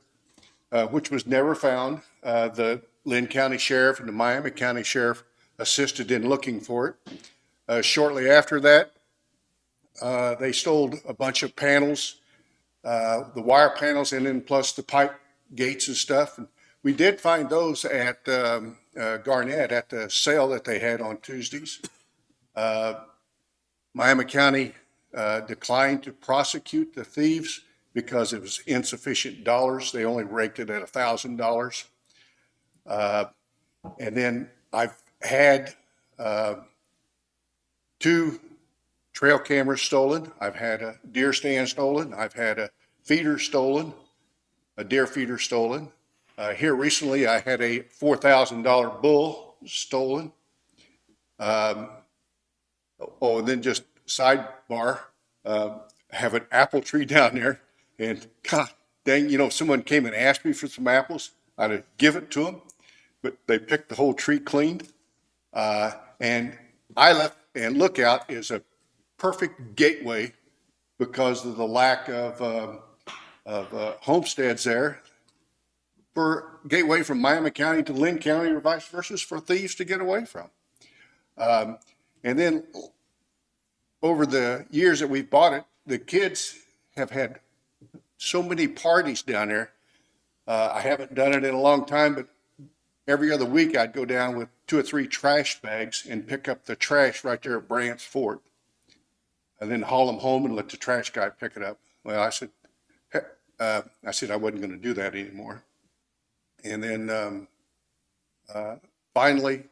which was never found. The Linn County Sheriff and the Miami County Sheriff assisted in looking for it. Shortly after that, they stole a bunch of panels, the wire panels, and then plus the pipe gates and stuff. And we did find those at Garnett at the sale that they had on Tuesdays. Miami County declined to prosecute the thieves because it was insufficient dollars. They only raked it at $1,000. And then I've had 2 trail cameras stolen. I've had a deer stand stolen. I've had a feeder stolen, a deer feeder stolen. Here recently, I had a $4,000 bull stolen. And then just sidebar, have an apple tree down there, and God dang, someone came and asked me for some apples. I'd have given it to them, but they picked the whole tree clean. And Isla and Lookout is a perfect gateway because of the lack of homesteads there, for gateway from Miami County to Linn County or vice versa, for thieves to get away from. And then over the years that we've bought it, the kids have had so many parties down there. I haven't done it in a long time, but every other week I'd go down with 2 or 3 trash bags and pick up the trash right there at Brant's Fort, and then haul them home and let the trash guy pick it up. Well, I said I wasn't going to do that anymore. And then finally,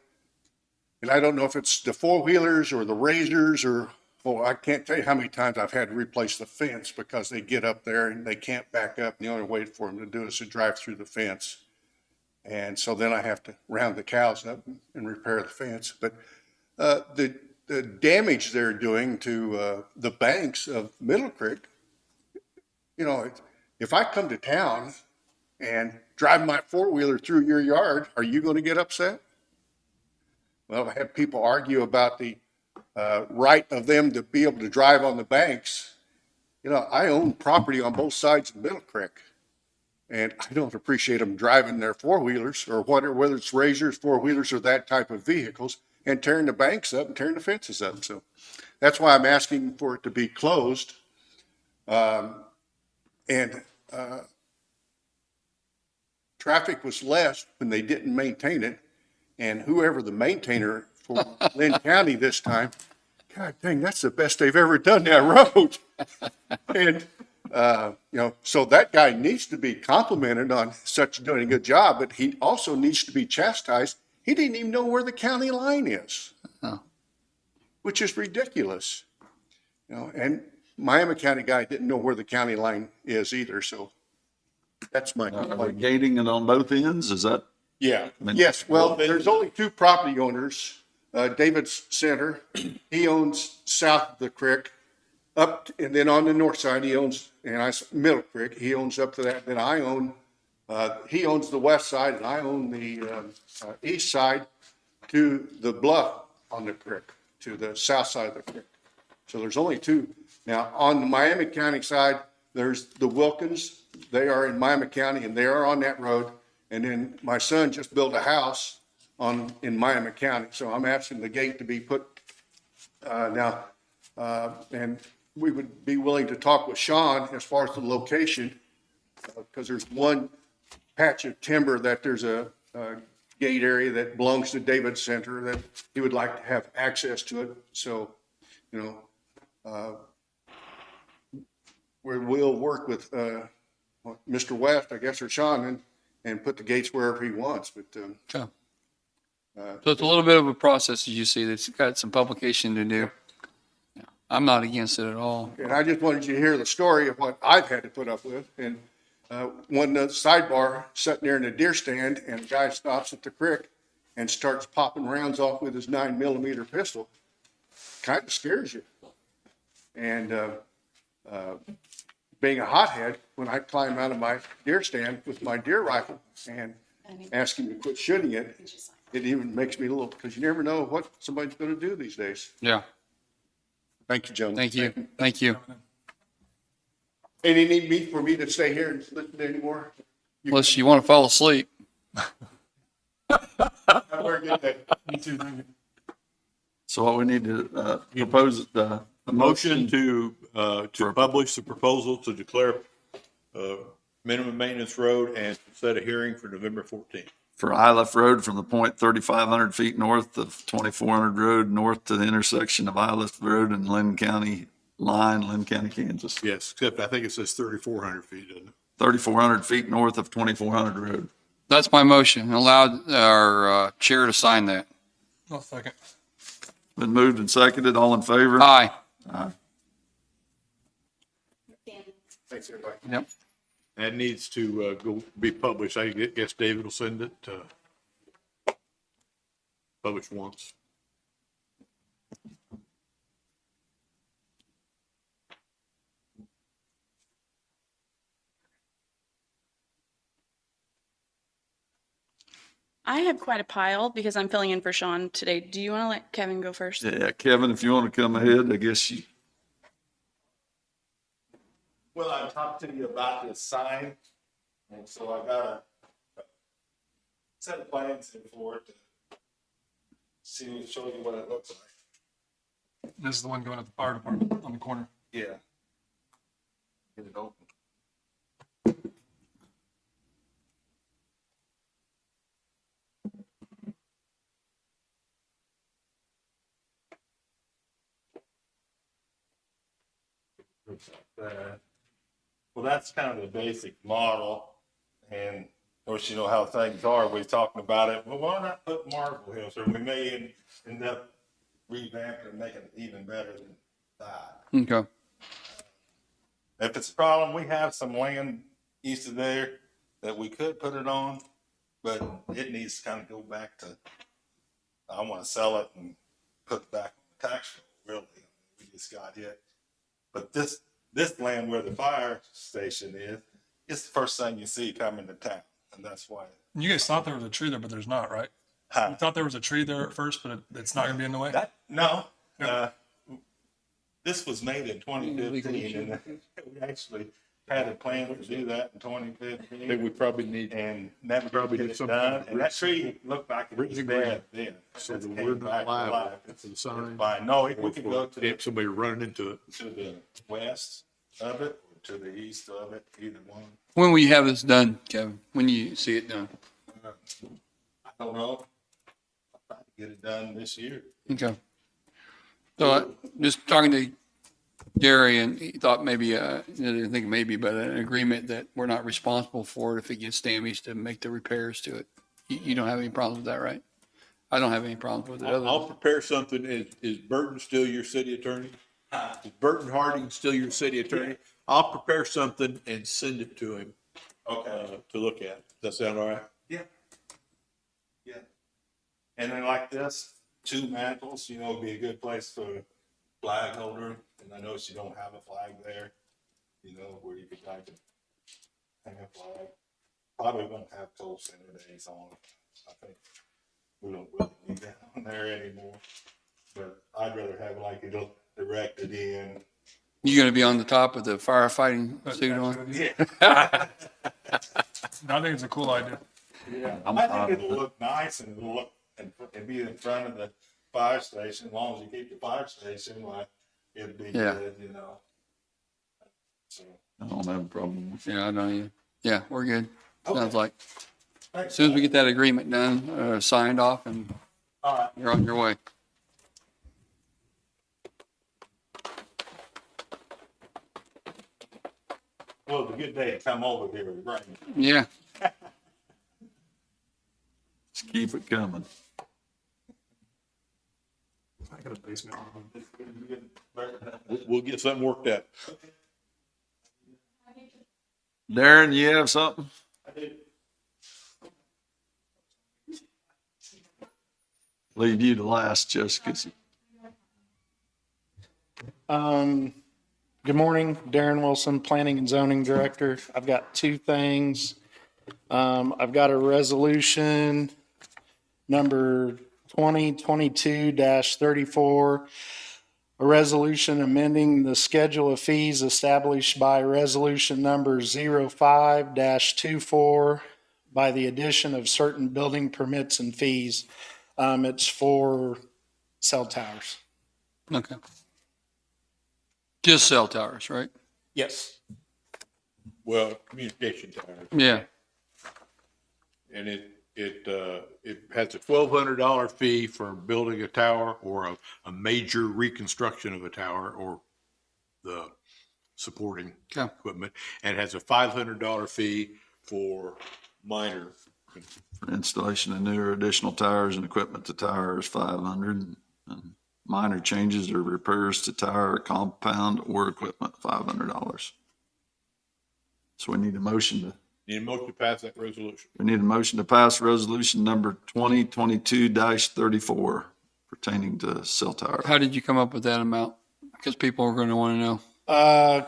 and I don't know if it's the 4-wheelers or the razors or, well, I can't tell you how many times I've had to replace the fence because they get up there and they can't back up. And the only way for them to do it is to drive through the fence. And so then I have to round the cows up and repair the fence. But the damage they're doing to the banks of Middle Creek, if I come to town and drive my 4-wheeler through your yard, are you going to get upset? Well, I had people argue about the right of them to be able to drive on the banks. I own property on both sides of Middle Creek, and I don't appreciate them driving their 4-wheelers or whether it's razors, 4-wheelers, or that type of vehicles, and tearing the banks up and tearing the fences up. So that's why I'm asking for it to be closed. Traffic was less when they didn't maintain it, and whoever the maintainer for Linn County this time, God dang, that's the best they've ever done that road. And, so that guy needs to be complimented on such doing a good job, but he also needs to be chastised. He didn't even know where the county line is, which is ridiculous. And Miami County guy didn't know where the county line is either, so that's my Are we complaint. gating it on both ends? Is that? Yeah, I mean- yes, well, there's only 2 property owners David's Center. He owns south of the creek up, and then on the north side, he owns, Middle Creek, he owns up to that. Then I own, he owns the west side and I own the east side to the bluff on the creek, to the south side of the creek. So there's only two. Now, on the Miami County side, there's the Wilkins. They are in Miami County and they are on that road. And then my son just built a house in Miami County. So I'm asking the gate to be put now. And we would be willing to talk with Sean as far as the location, because there's one patch of timber that there's a gate area that belongs to David Center that he would like to have access to it. So, we'll work with Mr. West, I guess, or Sean, and put the gates wherever he wants. But So it's a little bit of a process, as you see, that's got some publication to do. I'm not against it at all. And I just wanted you to hear the story of what I've had to put up with. And when the sidebar sitting there in the deer stand and a guy stops at the creek and starts popping rounds off with his 9mm pistol, kind of scares you. And being a hothead, when I climb out of my deer stand with my deer rifle and ask him to quit shooting it, it even makes me a little, because you never know what somebody's going to do these days. Yeah. Thank you, gentlemen. Thank you. Thank you. Any need for me to stay here and listen anymore? Unless you want to fall asleep. Have a very good day. You too, thank you. So what we need to propose a Motion to publish the proposal to declare minimum maintenance road and set a hearing for November 14th. for Iliff Road from the point 3,500 feet north of 2,400 Road, north to the intersection of Iliff Road and Linn County line, Linn County, Kansas. Yes, except I think it says 3,400 feet, doesn't it? 3,400 feet north of 2,400 Road. That's my motion. Allow our chair to sign that. I'll second. Been moved and seconded. All in favor? Aye. Thanks, everybody. Yep. That needs to go be published. I guess David will send it published once. I have quite a pile because I'm filling in for Sean today. Do you want to let Kevin go first? Yeah, Kevin, if you want to come ahead, I guess you. Well, I talked to you about this sign, and so I got a set of plans in for it to show you what it looks like. This is the one going at the fire department on the corner. Yeah. Get it open. Well, that's kind of the basic model, and of course, you know how things are. We're talking about it. Well, why not put marble hills? Or we may end up revamping and making it even better than that. Okay. If it's a problem, we have some land east of there that we could put it on, but it needs to kind of go back to. I want to sell it and put it back on the tax roll. Really, we just got hit. But this land where the fire station is, it's the first thing you see coming to town, and that's why. You guys thought there was a tree there, but there's not, right? You thought there was a tree there at first, but it's not going to be in the way? No. This was made in 2015, and we actually had a plan to do that in 2015. I think we probably need, and never probably did do it something done. with And that tree looked like it was dead then. so It that came we're back not to liable life. for the sign. Fine. No, we could go to If somebody running into it. the west of it or to the east of it, either one. When will you have this done, Kevin? When you see it done? I don't know. I'll try to get it done this year. Okay. So just talking to Gary, and he thought maybe, I didn't think maybe, but an agreement that we're not responsible for it if it gets damaged to make the repairs to it. You don't have any problems with that, right? I don't have any problems with it. I'll prepare something. Is Burton still your city attorney? Is Burton Harding still your city attorney? I'll prepare something and send it to him. Okay. To look at. Does that sound all right? Yeah. Yeah. And then like this, two mantles, you know, would be a good place for a flag holder. And I noticed you don't have a flag there, you know, where you could like hang a flag. Probably won't have cold center days on. I think we don't really need that on there anymore. But I'd rather have like it directed in. You gonna be on the top of the firefighting suit on? Yeah. I think it's a cool idea. Yeah, I think it'll look nice and it'll look and be in front of the fire station. As long as you keep the fire station, like it'd be Yeah. good, you know. So, I don't have a problem with it. Yeah, I know you. Yeah, we're good. Sounds Okay. like, thanks. as soon as we get that agreement done, signed off, and All right. you're on your way. Well, it's a good day to come over here with rain. Yeah. Just keep it coming. I got a basement. We'll get something worked out. Darren, you have something? Leave you to last, Jessica. Good morning, Darren Wilson, Planning and Zoning Director. I've got two things. I've got a resolution number 2022-34, a resolution amending the schedule of fees established by resolution number 05-24 by the addition of certain building permits and fees. It's for cell towers. Okay. Just cell towers, right? Yes. Well, communication towers. Yeah. And it has a $1,200 fee for building a tower or a major reconstruction of a tower or the supporting Okay. equipment. And it has a $500 fee for minor. For installation of new or additional tires and equipment to tires, 500. And minor changes or repairs to tire, compound, or equipment, $500. So we need a motion To pass that resolution. we need a motion to pass resolution number 2022-34 pertaining to cell tower. How did you come up with that amount? Because people are going to want to know.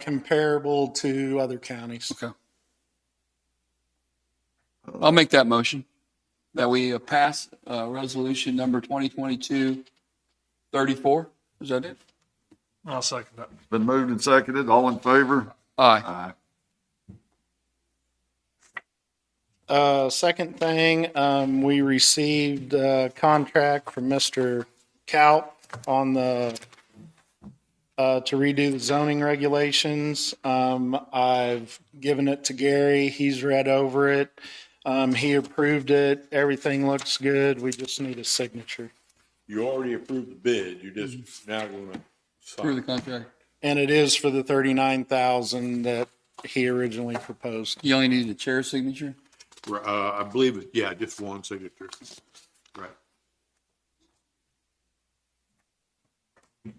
Comparable to other counties. Okay. I'll make that motion that we pass resolution number 2022-34. Is that it? I'll second that. Been moved and seconded. All in favor? Aye. Second thing, we received a contract from Mr. Kaut on to redo the zoning regulations. I've given it to Gary. He's read over it. He approved it. Everything looks good. We just need a signature. You already approved the bid. You're just now going to Through the sign. contract. And it is for the 39,000 that he originally proposed. You only need the chair signature? I believe it, yeah, just one signature. Right. Do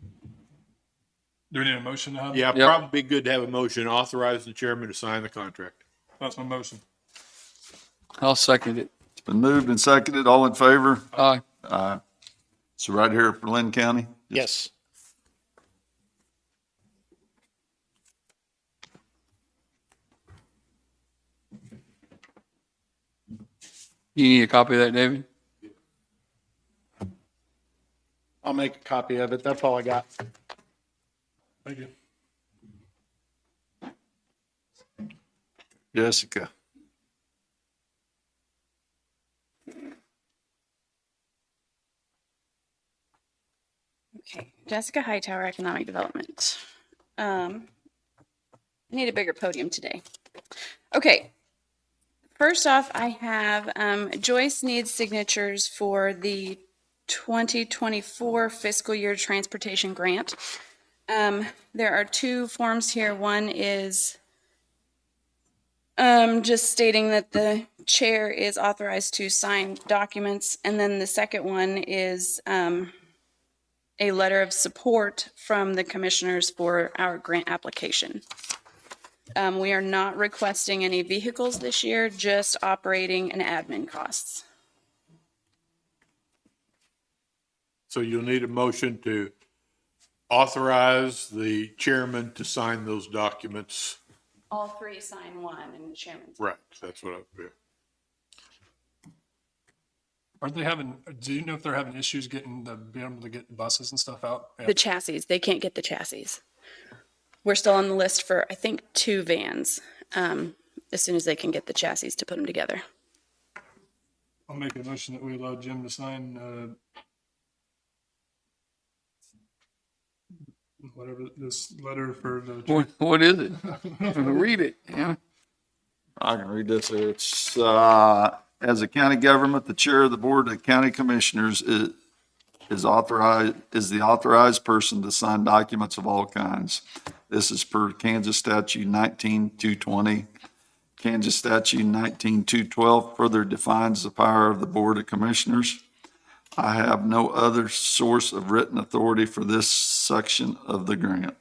we need a motion to have? Yeah, Yep. probably be good to have a motion authorize the chairman to sign the contract. That's my motion. I'll second it. It's been moved and seconded. All in favor? Aye. Aye. So right here for Linn County? Yes. You need a copy of that, David? I'll make a copy of it. That's all I got. Thank you. Jessica. Okay, Jessica Hightower, Economic Development. I need a bigger podium today. Okay. First off, I have Joyce needs signatures for the 2024 fiscal year transportation grant. There are two forms here. One is just stating that the chair is authorized to sign documents, and then the second one is a letter of support from the commissioners for our grant application. We are not requesting any vehicles this year, just operating and admin costs. So you'll need a motion to authorize the chairman to sign those documents. All three sign one and the chairman's. Right, that's what I, yeah. Aren't they having, do you know if they're having issues being able to get buses and stuff out? Yeah. The chassis, they can't get the chassis. We're still on the list for, I think, 2 vans, as soon as they can get the chassis to put them together. I'll make a motion that we allow Jim to sign, whatever this letter for the. What is it? Read it, yeah. I can read this. It's, as a county government, the chair of the board of county commissioners is the authorized person to sign documents of all kinds. This is per Kansas statute 19-220. Kansas statute 19-212 further defines the power of the board of commissioners. I have no other source of written authority for this section of the grant.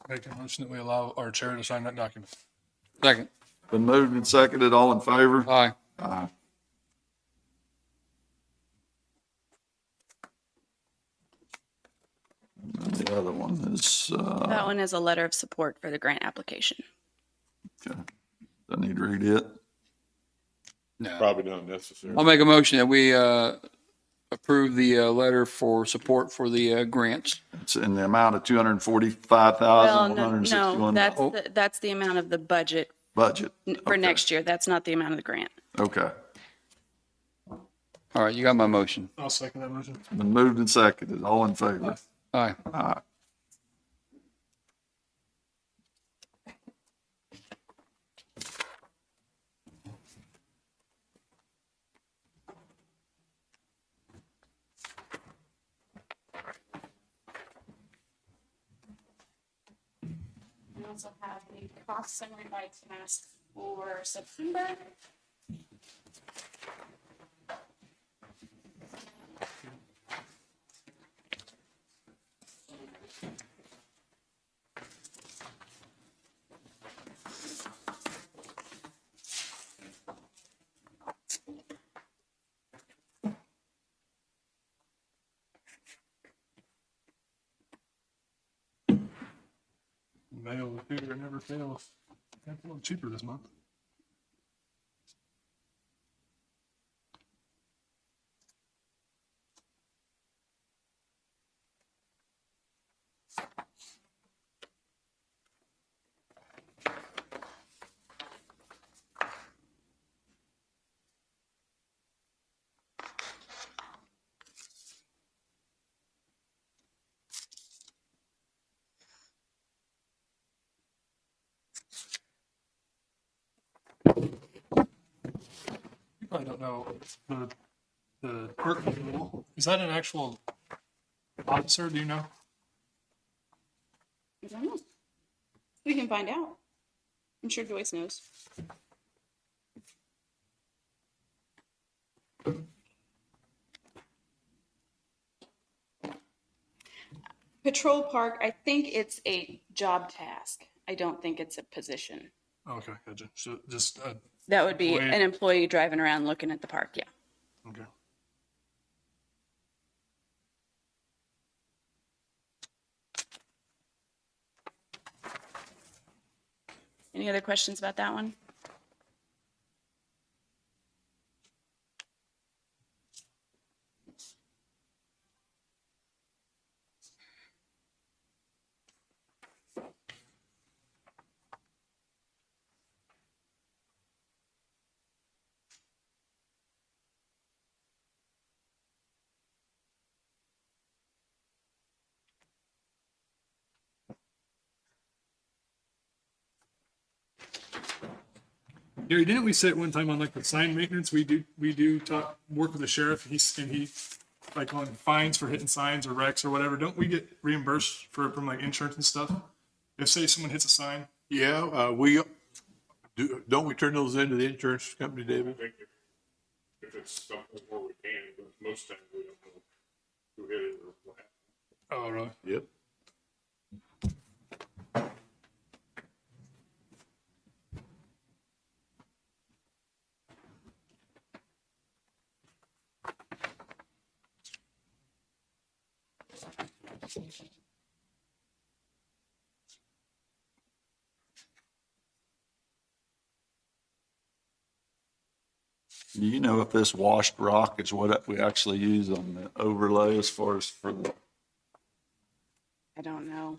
Make a motion that we allow our chair to sign that document. Second. Been moved and seconded. All in favor? Aye. Aye. And the other one is, That one is a letter of support for the grant application. okay. Do I need to read it? No. Probably not necessary. I'll make a motion that we approve the letter for support for the grants. It's in the amount of Well, no, $245,161 that's the amount of the budget budget. for Okay. next year. That's not the amount of the grant. Okay. All right, you got my motion. I'll second that motion. Been moved and seconded. All in favor? Aye. Aye. We also have the cost summary by task for September. Mail the theater never fails. It's a little cheaper this month. You probably don't know the clerk rule. Is that an actual officer? Do you know? I don't know. We can find out. I'm sure Joyce knows. Patrol Park, I think it's a job task. I don't think it's a position. Okay, gotcha. So just, That would be Employee. an employee driving around looking at the park, yeah. okay. Any other questions about that one? Gary, didn't we say at one time on like the sign maintenance, we do work with the sheriff, he like on fines for hitting signs or wrecks or whatever, don't we get reimbursed from like insurance and stuff? If say someone hits a sign? Yeah, don't we turn those into the insurance company, David? If it's something where we can, but most times we don't know who hit it or what happened. Oh, really? Yep. Do you know if this washed rock is what we actually use on the overlay as far as for the, I don't know.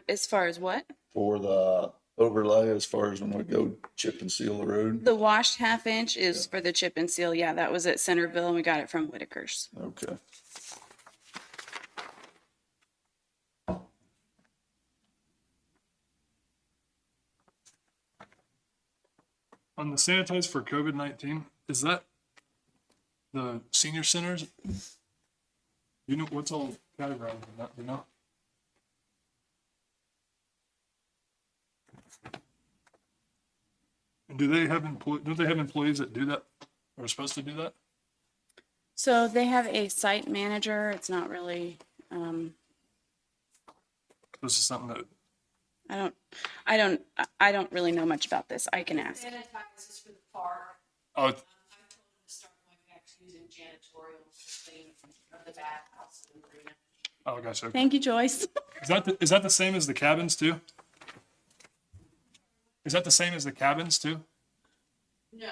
As far as what? for the overlay as far as when we go chip and seal the road? The washed half-inch is for the chip and seal. Yeah, that was at Centerville and we got it from Whitaker's. Okay. On the sanitize for COVID-19, is that the senior centers? You know, what's all categorized in that, you know? And do they have don't they have employees that do that, or are supposed to do that? So they have a site manager. It's not really, This is something that, I don't really know much about this. I can ask. Sanitize is for the park. oh, I told them to start going back to using janitorial cleaning of the bathhouse and the marina. oh, gosh, okay. Thank you, Joyce. Is that the same as the cabins too? Is that the same as the cabins too? No.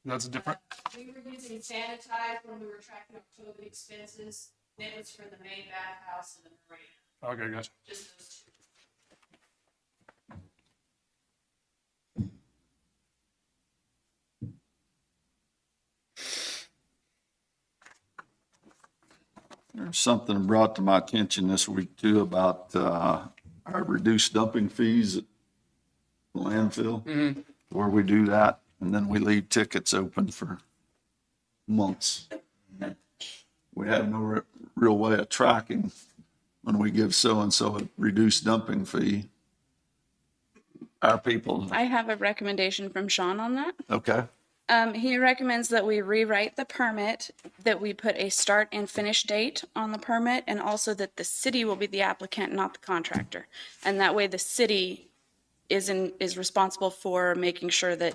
That's different? We were using sanitize when we were tracking our COVID expenses. It was for the main bathhouse and the marina, Okay, gotcha. just those two. There's something brought to my attention this week too about, our reduced dumping fees at the landfill. Where we do that and then we leave tickets open for months. We have no real way of tracking when we give so-and-so a reduced dumping fee. Our people, I have a recommendation from Sean on that. okay, He recommends that we rewrite the permit, that we put a start and finish date on the permit, and also that the city will be the applicant, not the contractor. And that way the city is responsible for making sure that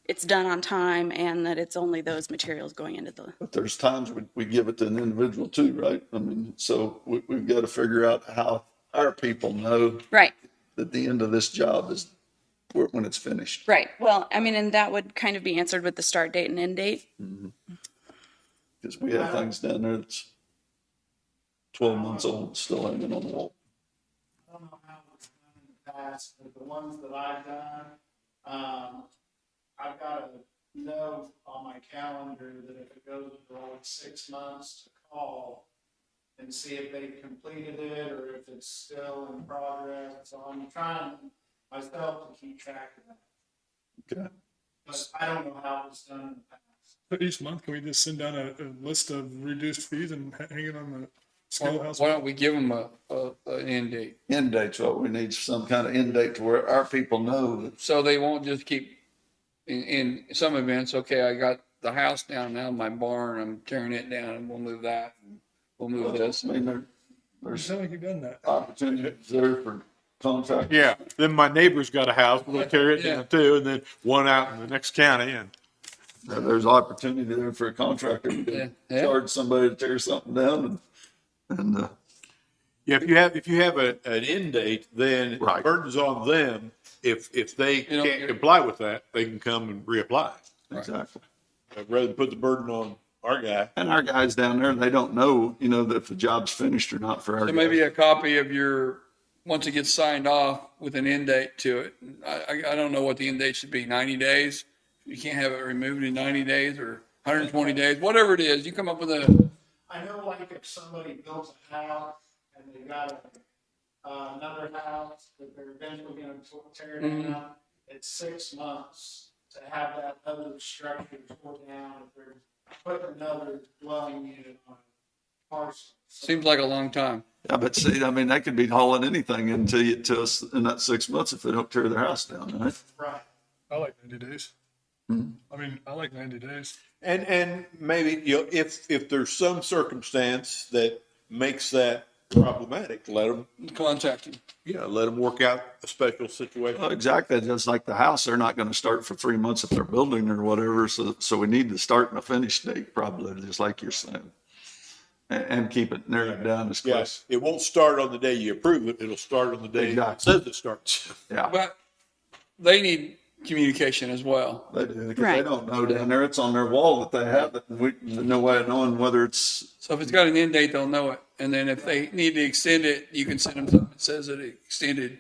it's done on time and that it's only those materials going into the, but there's times we give it to an individual too, right? I mean, so we've got to figure out how our people know right, that the end of this job is when it's finished. right. Well, I mean, and that would kind of be answered with the start date and end date. Because we have things down there that's 12 months old, still hanging on the wall. I don't know how it's done in the past, but the ones that I've done, I've got a note on my calendar that if it goes for like 6 months to call and see if they've completed it or if it's still in progress. So I'm trying myself to keep track of that. Okay. But I don't know how it's done in the past. But each month, can we just send down a list of reduced fees and hang it on the scale house? Why don't we give them an end date? End date's what we need, some kind of end date to where our people know that. So they won't just keep, in some events, okay, I got the house down now, my barn, I'm tearing it down and we'll move that. We'll move this. I mean, You there's sound like you've done that. opportunities there for contract. Yeah, then my neighbor's got a house, we'll tear it Yeah. down too, and then one out in the next county, and There's opportunity there for a contractor Yeah, to yeah. charge somebody to tear something down and, yeah, if you have an end date, then the Right. burden's on them. If they You know, can't you're- comply with that, they can come and reapply. exactly. Rather than put the burden on our guy. And our guys down there, they don't know, that if the job's finished or not for our So maybe guys. a copy of your, once it gets signed off with an end date to it. I don't know what the end date should be, 90 days? You can't have it removed in 90 days or 120 days, whatever it is, you come up with a, I know like if somebody builds a house and they got another house that they're eventually gonna tear down, it's 6 months to have that other structure torn down if they're putting another dwelling unit on a parcel. seems like a long time. Yeah, but see, I mean, they could be hauling anything to us in that 6 months if they don't tear their house down, right? Right. I like 90 days. I mean, I like 90 days. And maybe, if there's some circumstance that makes that problematic, let them Contact him. let them work out a special situation. Well, exactly. Just like the house, they're not going to start for 3 months if they're building or whatever. So we need to start and a finish date probably, just like you're saying. And keep it narrowed down as close. Yes, it won't start on the day you approve it. It'll start on the day it Exactly. says it starts. Yeah, But they need communication as well. they do, because they Right. don't know down there. It's on their wall that they have it. And there's no way of knowing whether it's, So if it's got an end date, they'll know it. And then if they need to extend it, you can send them something that says it extended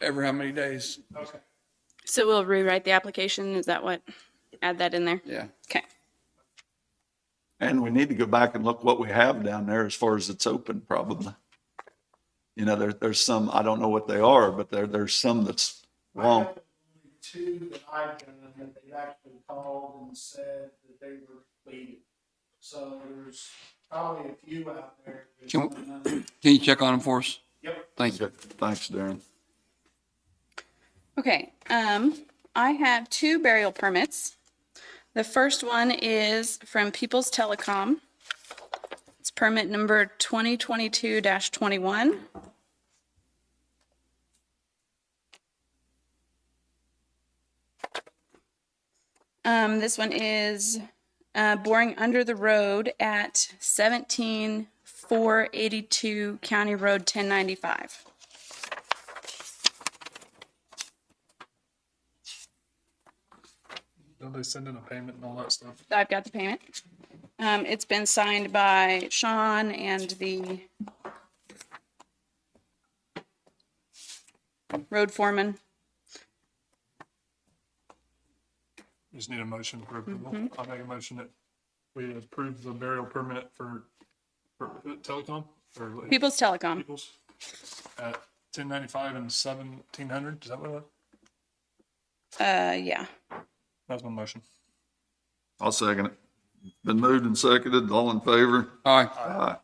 every how many days. So we'll rewrite the application, is that what, add that in there? Yeah. Okay. and we need to go back and look what we have down there as far as it's open, probably. You know, there's some, I don't know what they are, but there's some that's wrong. Two that I've done that they actually called and said that they were completed. So there's probably a few out there. that Can, don't know. can you check on them for us? Yep. Thank you. Thanks, Darren. Okay, I have 2 burial permits. The first one is from People's Telecom. It's permit number 2022-21. This one is boring under the road at 17482 County Road 1095. Don't they send in a payment and all that stuff? I've got the payment. It's been signed by Sean and the road foreman. Just need a motion for approval. I'll make a motion that we approve the burial permit for Telecom or People's Telecom. People's at 1095 and 1700. Is that what it was? Yeah. That's my motion. I'll second it. Been moved and seconded. All in favor? All right. Aye.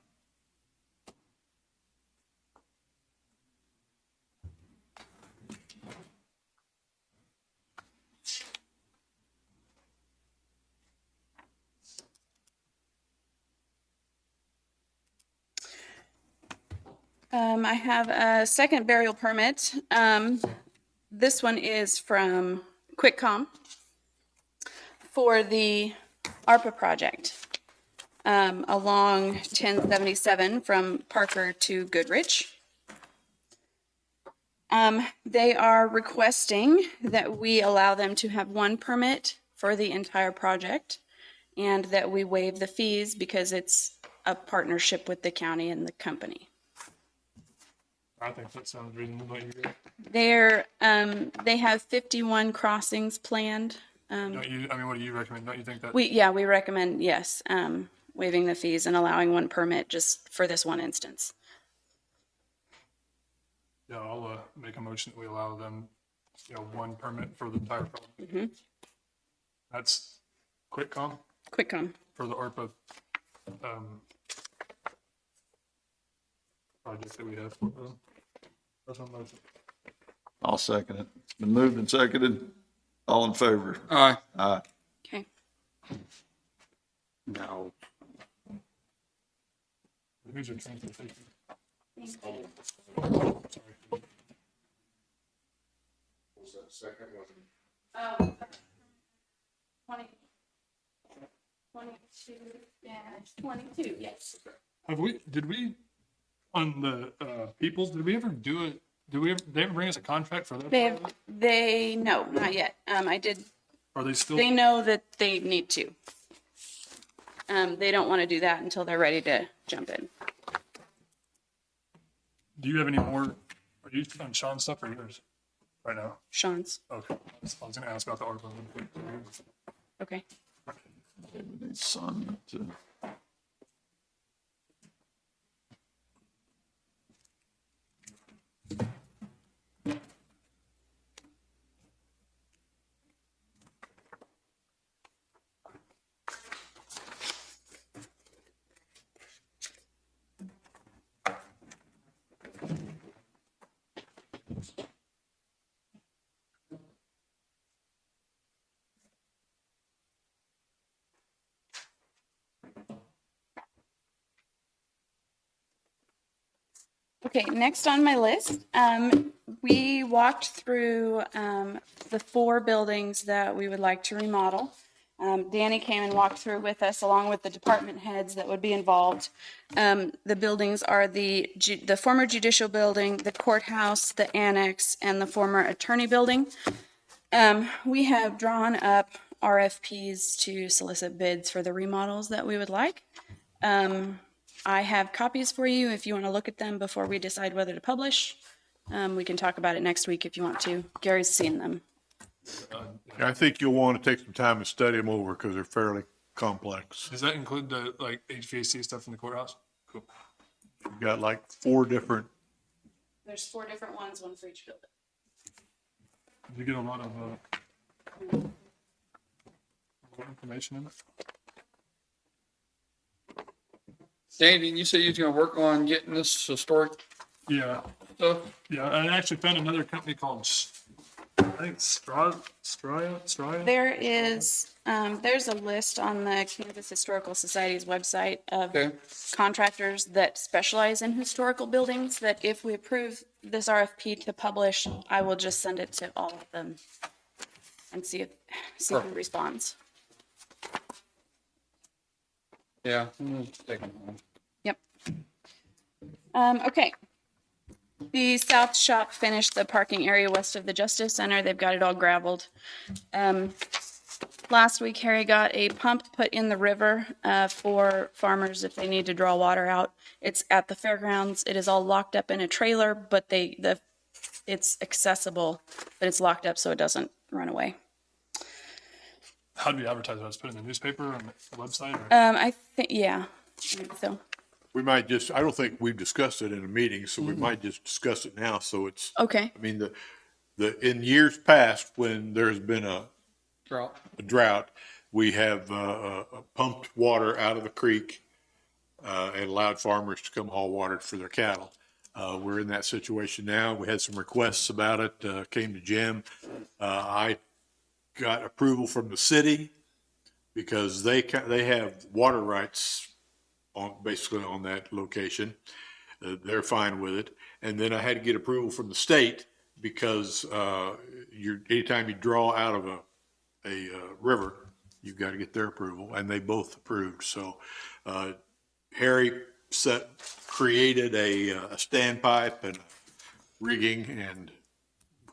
I have a second burial permit. This one is from QuickCom for the ARPA project along 1077 from Parker to Goodrich. They are requesting that we allow them to have 1 permit for the entire project and that we waive the fees because it's a partnership with the county and the company. I think that sounds reasonable. Don't you agree? They have 51 crossings planned. Don't you? I mean, what do you recommend? Don't you think that? We recommend, yes, waiving the fees and allowing 1 permit just for this one instance. Yeah, I'll make a motion that we allow them, 1 permit for the entire project. That's QuickCom QuickCom. for the ARPA project that we have for them. That's my motion. I'll second it. Been moved and seconded. All in favor? All right. Aye. Okay. No. Who's your transportation? Thank Sorry. Was that second one? 22, yes. Did we, on the Peoples, did we ever do it? They ever bring us a contract for that? No, not yet. I did, Are they still? they know that they need to. They don't want to do that until they're ready to jump in. Do you have any more? Are you on Sean's stuff or yours right now? Sean's, Okay. I was going to ask about the ARPA. okay. We need Sonia to. Okay, next on my list, we walked through the 4 buildings that we would like to remodel. Danny came and walked through with us along with the department heads that would be involved. The buildings are the former judicial building, the courthouse, the annex, and the former attorney building. We have drawn up RFPs to solicit bids for the remodels that we would like. I have copies for you if you want to look at them before we decide whether to publish. We can talk about it next week if you want to. Gary's seen them. I think you'll want to take some time and study them over because they're fairly complex. Does that include the like HVAC stuff in the courthouse? Cool. You've got like 4 different, There's 4 different ones, one for each building. Did you get a lot of more information in it? Danny, you said you was gonna work on getting this historic Yeah, stuff? yeah. I actually found another company called, I think Straya. There's a list on the Kansas Historical Society's website of Okay. contractors that specialize in historical buildings, that if we approve this RFP to publish, I will just send it to all of them and see who responds. Yeah. I'm gonna take them home. Yep. Okay. The South Shop finished the parking area west of the Justice Center. They've got it all gravelled. Last week, Harry got a pump put in the river for farmers if they need to draw water out. It's at the fairgrounds. It is all locked up in a trailer, but it's accessible, but it's locked up so it doesn't run away. How do we advertise that? It's put in the newspaper on the website? Or? I think, yeah, I think so. we might just, I don't think we've discussed it in a meeting, so we might just discuss it now. So it's, Okay. I mean, in years past, when there's been a drought, we have pumped water out of the creek and allowed farmers to come haul water for their cattle. We're in that situation now. We had some requests about it, came to Jim. I got approval from the city because they have water rights basically on that location. They're fine with it. And then I had to get approval from the state because anytime you draw out of a river, you've got to get their approval, and they both approved. So Harry created a standpipe and rigging and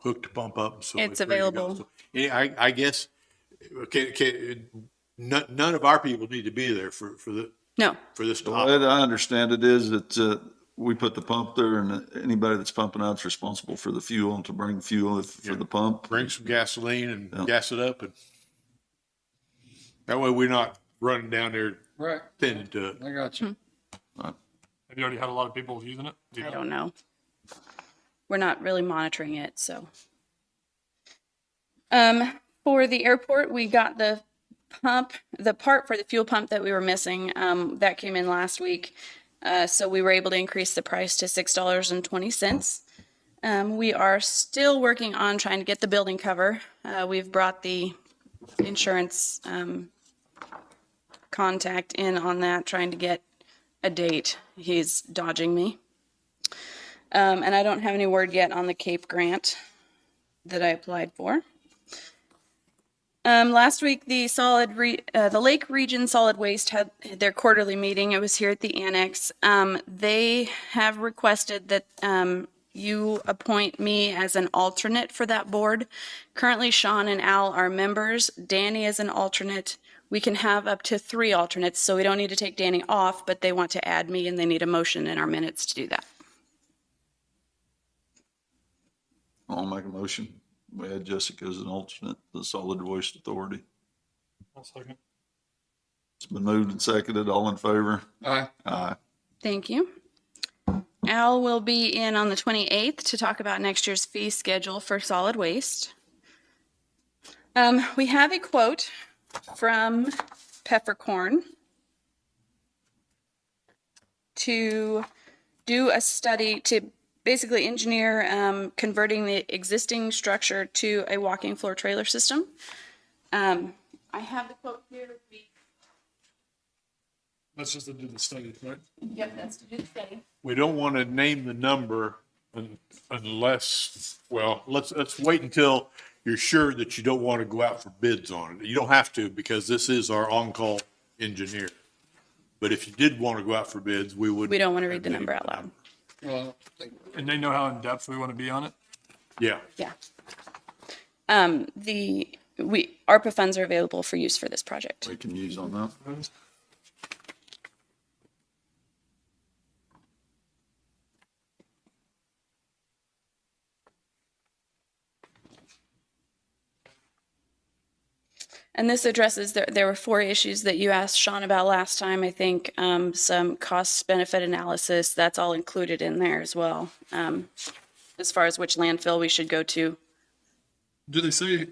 hooked the pump up. So It's ready to go. available. So, I guess none of our people need to be there for this to The operate. way that I understand it is that we put the pump there, and anybody that's pumping out is responsible for the fuel and to bring fuel for the pump. Bring some gasoline and gas it up, and that way we're not running down there Right. tending to it. I got you. Have you already had a lot of people using it? I don't know. We're not really monitoring it, so. For the airport, we got the part for the fuel pump that we were missing, that came in last week. So we were able to increase the price to $6.20. We are still working on trying to get the building cover. We've brought the insurance, contact in on that, trying to get a date. He's dodging me. And I don't have any word yet on the Cape grant that I applied for. Last week, the Lake Region Solid Waste had their quarterly meeting. It was here at the annex. They have requested that you appoint me as an alternate for that board. Currently, Sean and Al are members. Danny is an alternate. We can have up to 3 alternates, so we don't need to take Danny off, but they want to add me, and they need a motion in our minutes to do that. I'll make a motion. We had Jessica as an alternate, the Solid Waste Authority. I'll second. It's been moved and seconded. All in favor? Aye. Aye. Thank you. Al will be in on the 28th to talk about next year's fee schedule for solid waste. We have a quote from Peppercorn to do a study to basically engineer converting the existing structure to a walking floor trailer system. I have the quote here. That's just to do the study, right? Yep, that's to do the study. We don't want to name the number unless, well, let's wait until you're sure that you don't want to go out for bids on it. You don't have to because this is our on-call engineer. But if you did want to go out for bids, we would. We don't want to read the number out loud. Well, And they know how in depth we want to be on it. Yeah. Yeah. ARPA funds are available for use for this project. We can use on that. And this addresses, there were 4 issues that you asked Sean about last time. I think some cost benefit analysis, that's all included in there as well. As far as which landfill we should go to. Do they say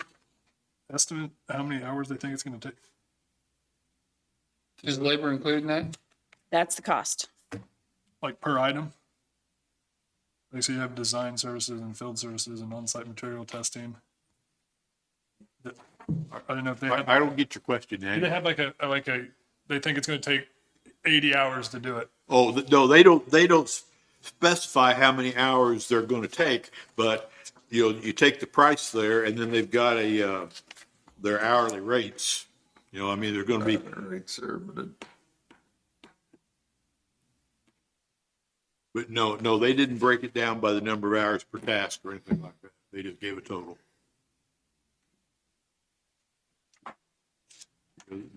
estimate how many hours they think it's going to take? is labor included in that? That's the cost. Like per item? Like, so you have design services and field services and on-site material testing. I don't know if they have. I don't get your question, Do Andy. they have like a, they think it's going to take 80 hours to do it? Oh, no, they don't specify how many hours they're going to take, but you take the price there and then they've got their hourly rates. I mean, they're going to be, Rates are, but no, they didn't break it down by the number of hours per task or anything like that. They just gave a total.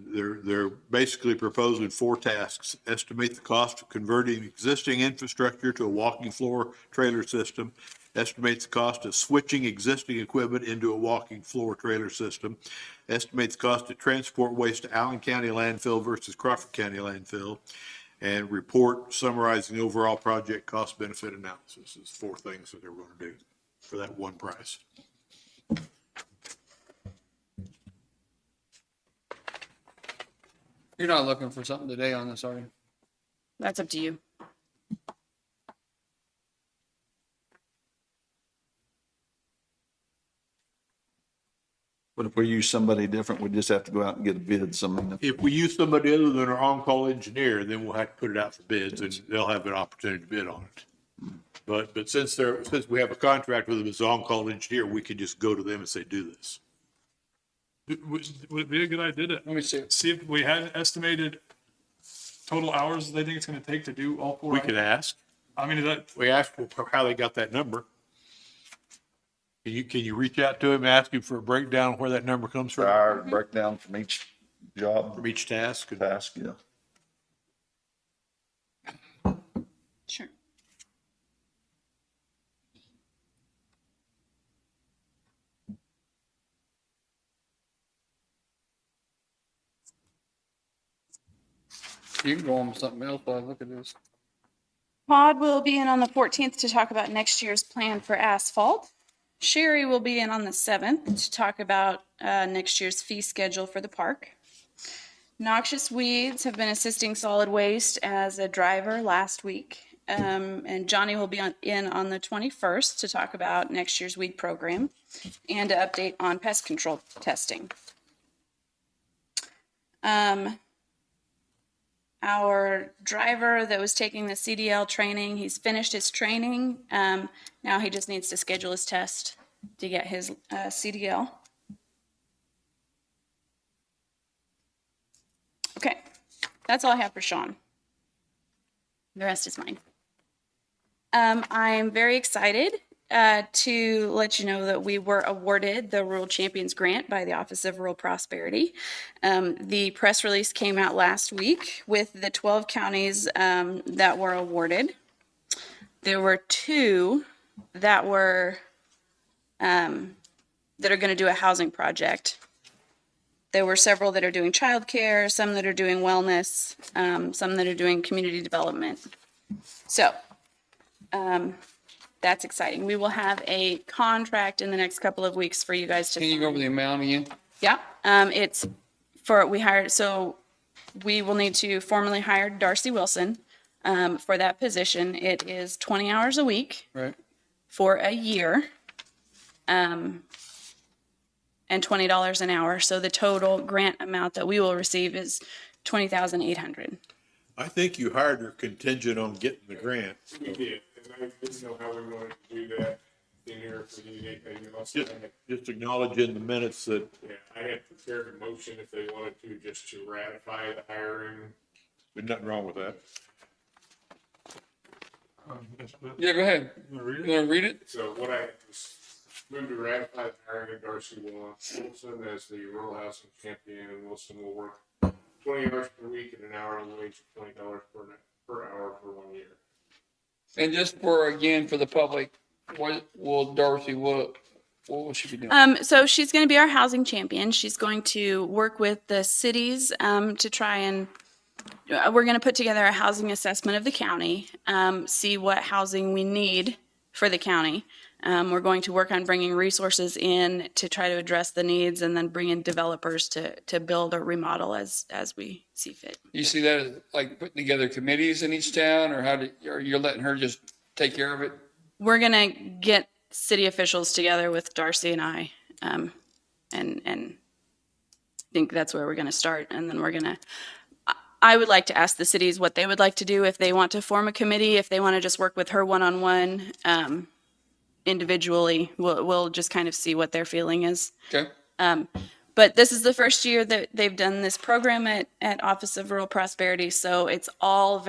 They're basically proposing 4 tasks. Estimate the cost of converting existing infrastructure to a walking floor trailer system. Estimate the cost of switching existing equipment into a walking floor trailer system. Estimate the cost to transport waste to Allen County landfill versus Crawford County landfill. And report summarizing the overall project cost benefit analysis. Is 4 things that they're going to do for that one price. You're not looking for something today on this, are you? That's up to you. but if we use somebody different, we just have to go out and get a bid. So, I mean, If we use somebody other than our on-call engineer, then we'll have to put it out for bids and they'll have an opportunity to bid on it. But since we have a contract with them as an on-call engineer, we can just go to them and say, do this. Would it be a good idea to Let me see. see if we had estimated total hours they think it's going to take to do all 4 We items? could ask. I mean, is that, We asked how they got that number. Can you reach out to him and ask him for a breakdown of where that number comes from? our breakdown from each job, From each task? task, yeah. Sure. You can go on with something else while I look at this. Todd will be in on the 14th to talk about next year's plan for asphalt. Sherry will be in on the 7th to talk about next year's fee schedule for the park. Noxious weeds have been assisting solid waste as a driver last week. And Johnny will be in on the 21st to talk about next year's weed program and to update on pest control testing. Our driver that was taking the CDL training, he's finished his training. Now he just needs to schedule his test to get his CDL. Okay, that's all I have for Sean. The rest is mine. I'm very excited to let you know that we were awarded the Rural Champions Grant by the Office of Rural Prosperity. The press release came out last week with the 12 counties that were awarded. There were 2 that were that are going to do a housing project. There were several that are doing childcare, some that are doing wellness, some that are doing community development. So that's exciting. We will have a contract in the next couple of weeks for you guys to Can you go over the amount again? Yeah, it's so we will need to formally hire Darcy Wilson for that position. It is 20 hours a week Right. for a year. And $20 an hour. So the total grant amount that we will receive is $20,800. I think you hired her contingent on getting the grant. We did, and I didn't know how we wanted to do that. in here if we need anything else. Just acknowledge in the minutes that Yeah, I had prepared a motion if they wanted to, just to ratify the hiring. there's nothing wrong with that. Yeah, go ahead. You wanna read You it? want to read it? So what I was moved to ratify the hiring of Darcy Wilson as the rural housing champion, and Wilson will work 20 hours per week at an hourly wage of $20 per hour for 1 year. And just again, for the public, what will Darcy, what will she be doing? So she's going to be our housing champion. She's going to work with the cities to try and we're going to put together a housing assessment of the county, see what housing we need for the county. We're going to work on bringing resources in to try to address the needs, and then bring in developers to build or remodel as we see fit. You see that as like putting together committees in each town, or you're letting her just take care of it? We're going to get city officials together with Darcy and I, and I think that's where we're going to start. And then I would like to ask the cities what they would like to do, if they want to form a committee, if they want to just work with her one-on-one, individually. We'll just kind of see what their feeling is. Okay. But this is the first year that they've done this program at Office of Rural Prosperity, so it's all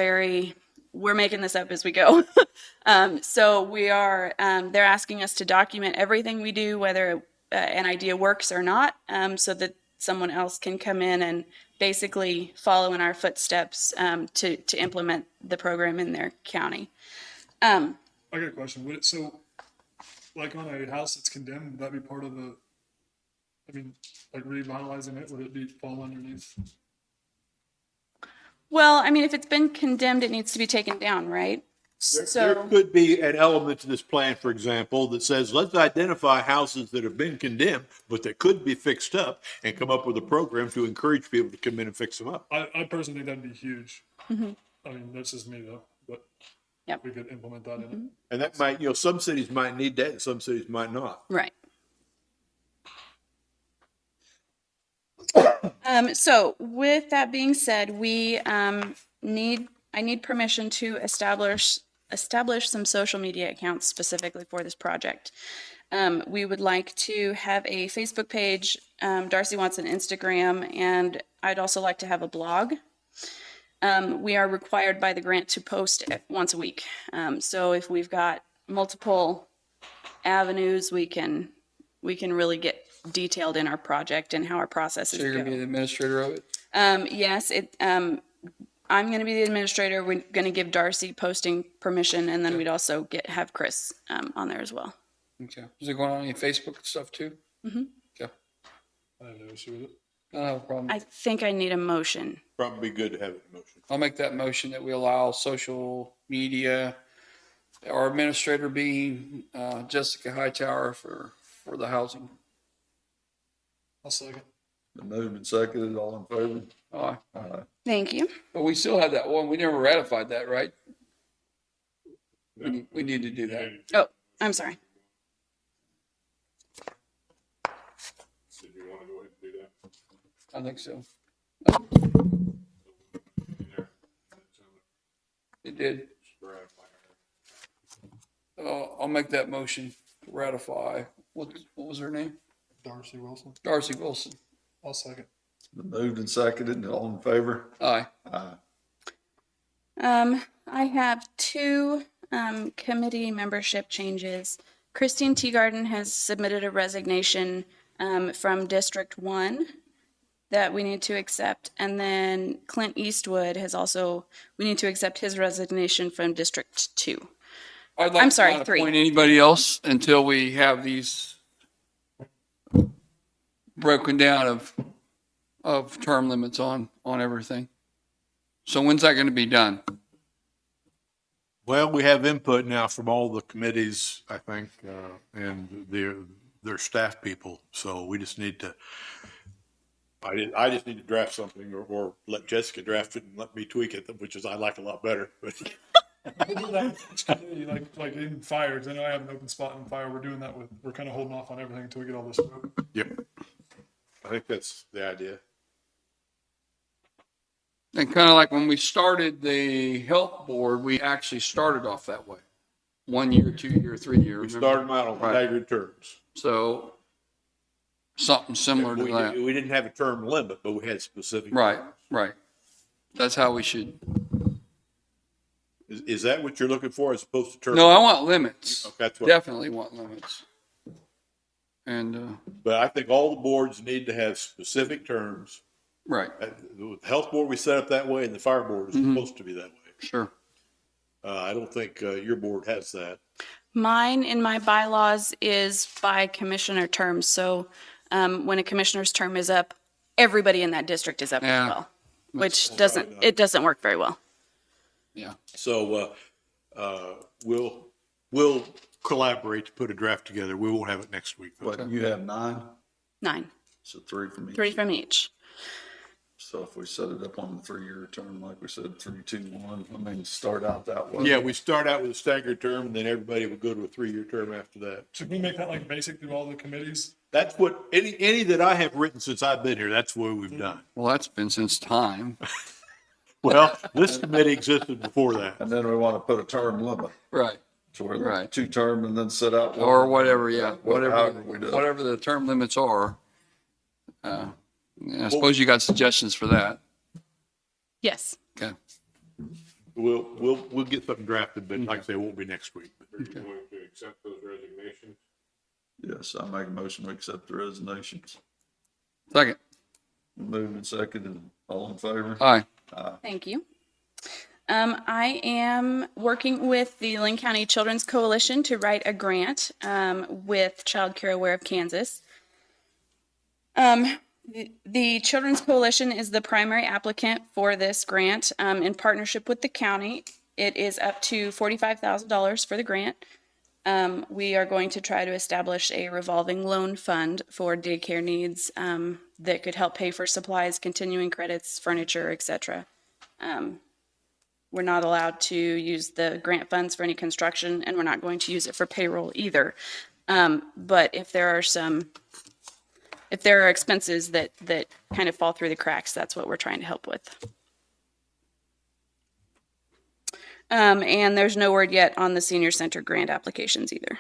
we're making this up as we go. So we are, they're asking us to document everything we do, whether an idea works or not, so that someone else can come in and basically follow in our footsteps to implement the program in their county. I got a question. Would it, so, like on a house that's condemned, would that be part of the, I mean, like revitalizing it, would it fall underneath? Well, I mean, if it's been condemned, it needs to be taken down, right? There So, could be an element to this plan, for example, that says, let's identify houses that have been condemned, but that could be fixed up, and come up with a program to encourage people to come in and fix them up. I personally think that'd be huge. mhm, I mean, that's just me though, but Yep. we could implement that in it. And that might, some cities might need that and some cities might not. right. So with that being said, I need permission to establish some social media accounts specifically for this project. We would like to have a Facebook page. Darcy wants an Instagram, and I'd also like to have a blog. We are required by the grant to post once a week. So if we've got multiple avenues, we can really get detailed in our project and how our processes So you're gonna be go. the administrator of it? Yes, I'm going to be the administrator. We're going to give Darcy posting permission, and then we'd also have Chris on there as well. Okay. Is it going on any Facebook stuff too? Mhm. Okay. I have no issue with it. I don't have a problem. I think I need a motion. Probably good to have it in motion. I'll make that motion that we allow social media, our administrator being Jessica Hightower for the housing. I'll second. Been moved and seconded, all in favor? Aye. Aye. Thank you. But we still have that one. We never ratified that, right? We need to do that. Oh, I'm sorry. So do you want to go ahead and do that? I think so. It did. Just ratify her. I'll make that motion to ratify. What was her name? Darcy Wilson. Darcy Wilson. I'll second. Been moved and seconded, all in favor? Aye. Aye. I have two committee membership changes. Christine Teagarden has submitted a resignation from District 1 that we need to accept. And then Clint Eastwood we need to accept his resignation from District 2. I'd like I'm to sorry, not 3. appoint anybody else until we have these broken down of term limits on everything. So when's that going to be done? Well, we have input now from all the committees, I think, and their staff people. So we just need to, I just need to draft something or let Jessica draft it and let me tweak it, which is I like a lot better. But Like in fire, 'cause I know I have an open spot in fire. We're doing that we're kind of holding off on everything until we get all this through. yep, I think that's the idea. And kind of like when we started the health board, we actually started off that way. 1 year, 2 year, 3 year. We remember? started them out on Right. staggered terms. So something similar to that. We didn't have a term limit, but we had specific. Right, right. That's how we should. Is that what you're looking for as opposed to term? No, I want limits. Okay, that's what. Definitely want limits. And, But I think all the boards need to have specific terms. right, The health board, we set up that way, and the fire board is supposed to be that way. sure. I don't think your board has that. Mine in my bylaws is by commissioner terms. So when a commissioner's term is up, everybody in that district is up as Yeah. well, which it doesn't work very well. Yeah. So we'll collaborate to put a draft together. We won't have it next week. What, you have 9? 9, So 3 from each. 3 from each. So if we set it up on the 3-year term, like we said, 3, 2, 1, I mean, start out that way. Yeah, we start out with a staggered term, and then everybody will go to a 3-year term after that. So can we make that like basic through all the committees? That's what, any that I have written since I've been here, that's what we've done. Well, that's been since time. Well, this committee existed before that. And then we want to put a term limit. Right. So we're Right. 2-term and then set out. Or whatever, yeah, However we do it. whatever the term limits are. I suppose you got suggestions for that. Yes. Okay. We'll get something drafted, but like I say, it won't be next week. Are you going to accept those resignations? Yes, I make a motion to accept the resignations. Second. Moved and seconded, all in favor? Aye. Thank you. I am working with the Linn County Children's Coalition to write a grant with Child Care Aware of Kansas. The Children's Coalition is the primary applicant for this grant in partnership with the county. It is up to $45,000 for the grant. We are going to try to establish a revolving loan fund for daycare needs that could help pay for supplies, continuing credits, furniture, etc. We're not allowed to use the grant funds for any construction, and we're not going to use it for payroll either. But if there are expenses that kind of fall through the cracks, that's what we're trying to help with. And there's no word yet on the senior center grant applications either.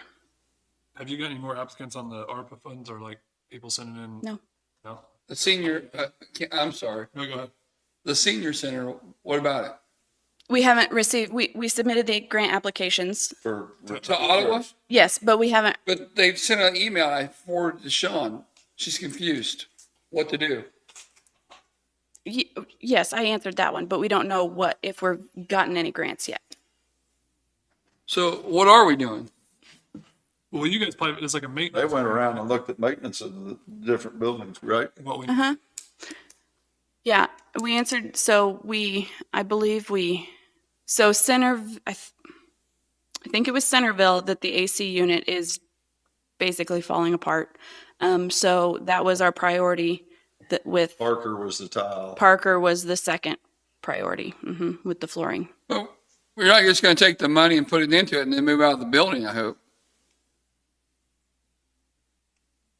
Have you got any more applicants on the ARPA funds or like people sending in? No. No? The senior, I'm sorry, No, go ahead. the senior center, what about it? We haven't received, we submitted the grant applications. To Ottawa? Yes, but we haven't, But they've sent an email I forwarded to Sean. She's confused what to do. yes, I answered that one, but we don't know if we've gotten any grants yet. So what are we doing? Well, you guys play, it's like a They maintenance. went around and looked at maintenance of the different buildings, right? What we, Yeah, we answered, so I think it was Centerville that the AC unit is basically falling apart. So that was our priority with Parker was the tile. Parker was the second priority, with the flooring. Well, we're not just going to take the money and put it into it and then move out of the building, I hope.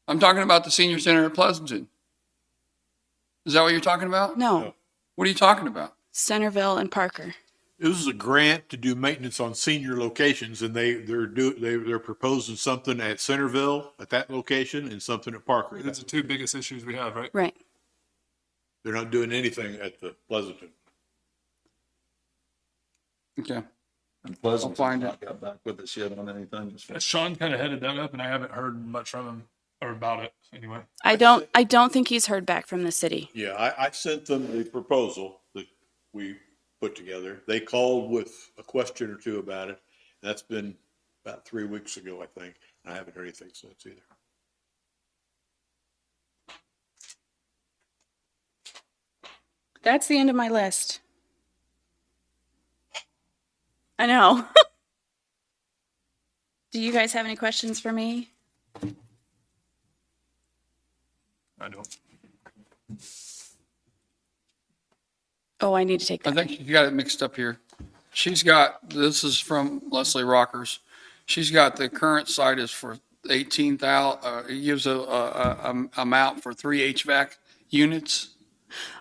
I'm talking about the senior center at Pleasanton. Is that what you're talking about? No, What are you talking about? Centerville and Parker. This is a grant to do maintenance on senior locations, and they're proposing something at Centerville at that location and something at Parker. that's the two biggest issues we have, right? Right. They're not doing anything at the Pleasanton. Okay. And Pleasant I'll find not got back with us yet on anything. Just- Sean kind of headed that up and I haven't heard much from him or about it anyway. I don't think he's heard back from the city. Yeah, I sent them the proposal that we put together. They called with a question or two about it. That's been about 3 weeks ago, I think. I haven't heard anything since either. That's the end of my list. I know. Do you guys have any questions for me? I don't. Oh, I need to take I that. think you got it mixed up here. This is from Leslie Rockers. She's got the current site is for 18,000, it gives a amount for 3 HVAC units.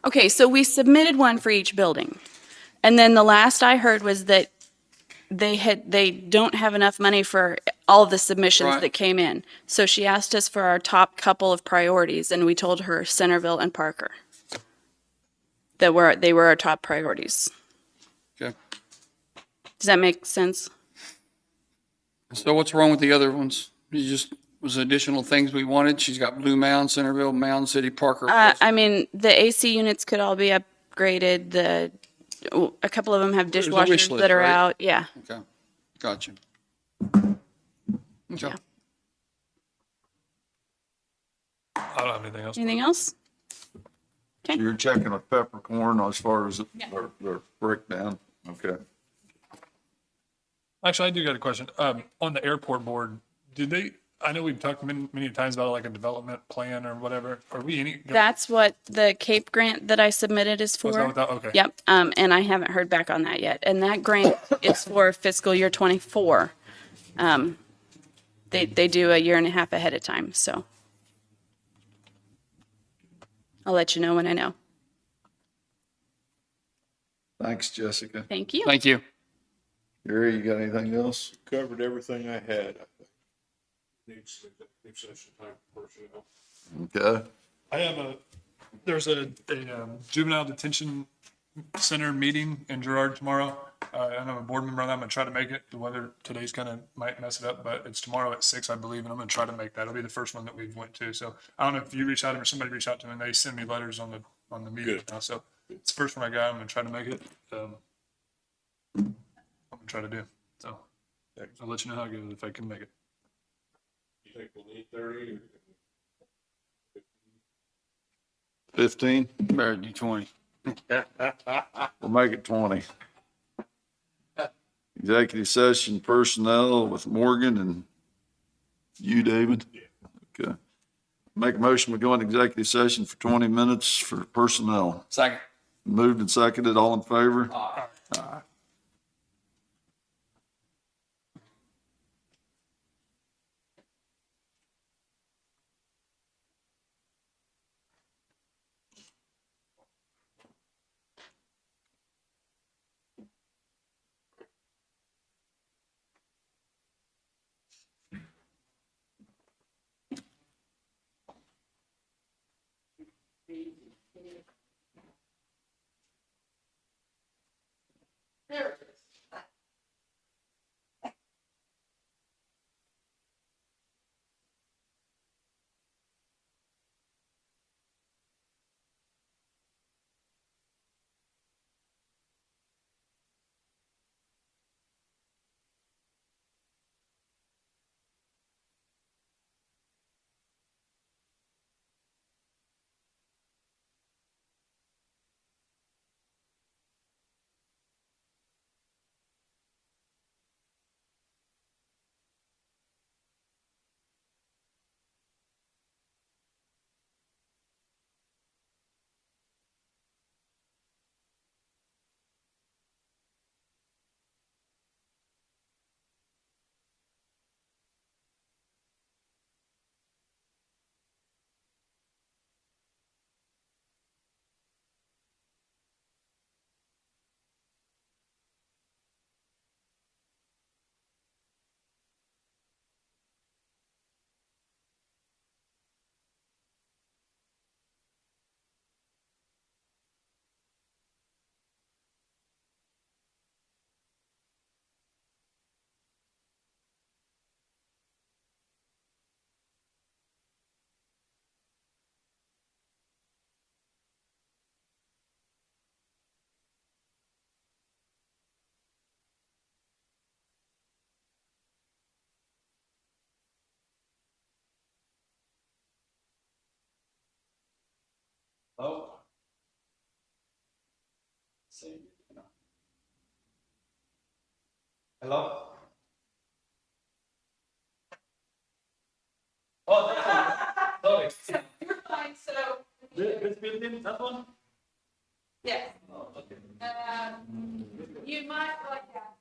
Okay, so we submitted one for each building. And then the last I heard was that they don't have enough money for all the submissions Right. that came in. So she asked us for our top couple of priorities, and we told her Centerville and Parker. They were our top priorities. Okay. Does that make sense? So what's wrong with the other ones? You just, was additional things we wanted? She's got Blue Mound, Centerville, Mound City, Parker. I mean, the AC units could all be upgraded. A couple of them have There's a wish dishwashers list, that are right? out. Yeah. Okay, gotcha. Okay. Yeah. I don't have anything else. Anything else? So you're checking with Peppercorn as far as their breakdown? Okay. Actually, I do got a question. On the airport board, did they, I know we've talked many times about like a development plan or whatever. Are we any? That's what the CAPE grant that I submitted is for. Was that what that- okay. Yep. And I haven't heard back on that yet. And that grant is for fiscal year 24. They do a year and a half ahead of time. So I'll let you know when I know. Thanks, Jessica. Thank you. Thank you. Gary, you got anything else? Covered everything I had. Needs session time for personnel. Okay. I have there's a juvenile detention center meeting in Girard tomorrow. And I'm a board member on that. I'm gonna try to make it. The weather today's kind of might mess it up, but it's tomorrow at 6, I believe, and I'm gonna try to make that. It'll be the first one that we've went to. So I don't know if you reach out to them or somebody reach out to them, and they send me letters on the meeting now. So it's the first one I got. I'm gonna try to make it. I'm gonna try to do. So I'll let you know how it goes if I can make it. You think we'll need 30 or? 15? Better do 20. We'll make it 20. Executive session personnel with Morgan and you, David? Okay. Make a motion, we go into executive session for 20 minutes for personnel. Second. Moved and seconded, all in favor? Aye. There it is. Oh. Hello? Oh, sorry. You're fine. So This building, that one? yes. Oh, okay. You might like that.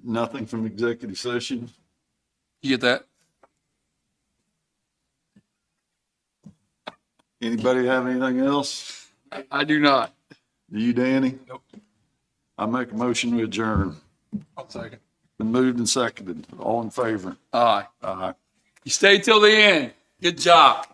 Nothing from executive session. You get that? Anybody have anything else? I do not. Do you, Danny? Nope. I make a motion to adjourn. I'll second. Been moved and seconded. All in favor? Aye. Aye. You stayed till the end. Good job.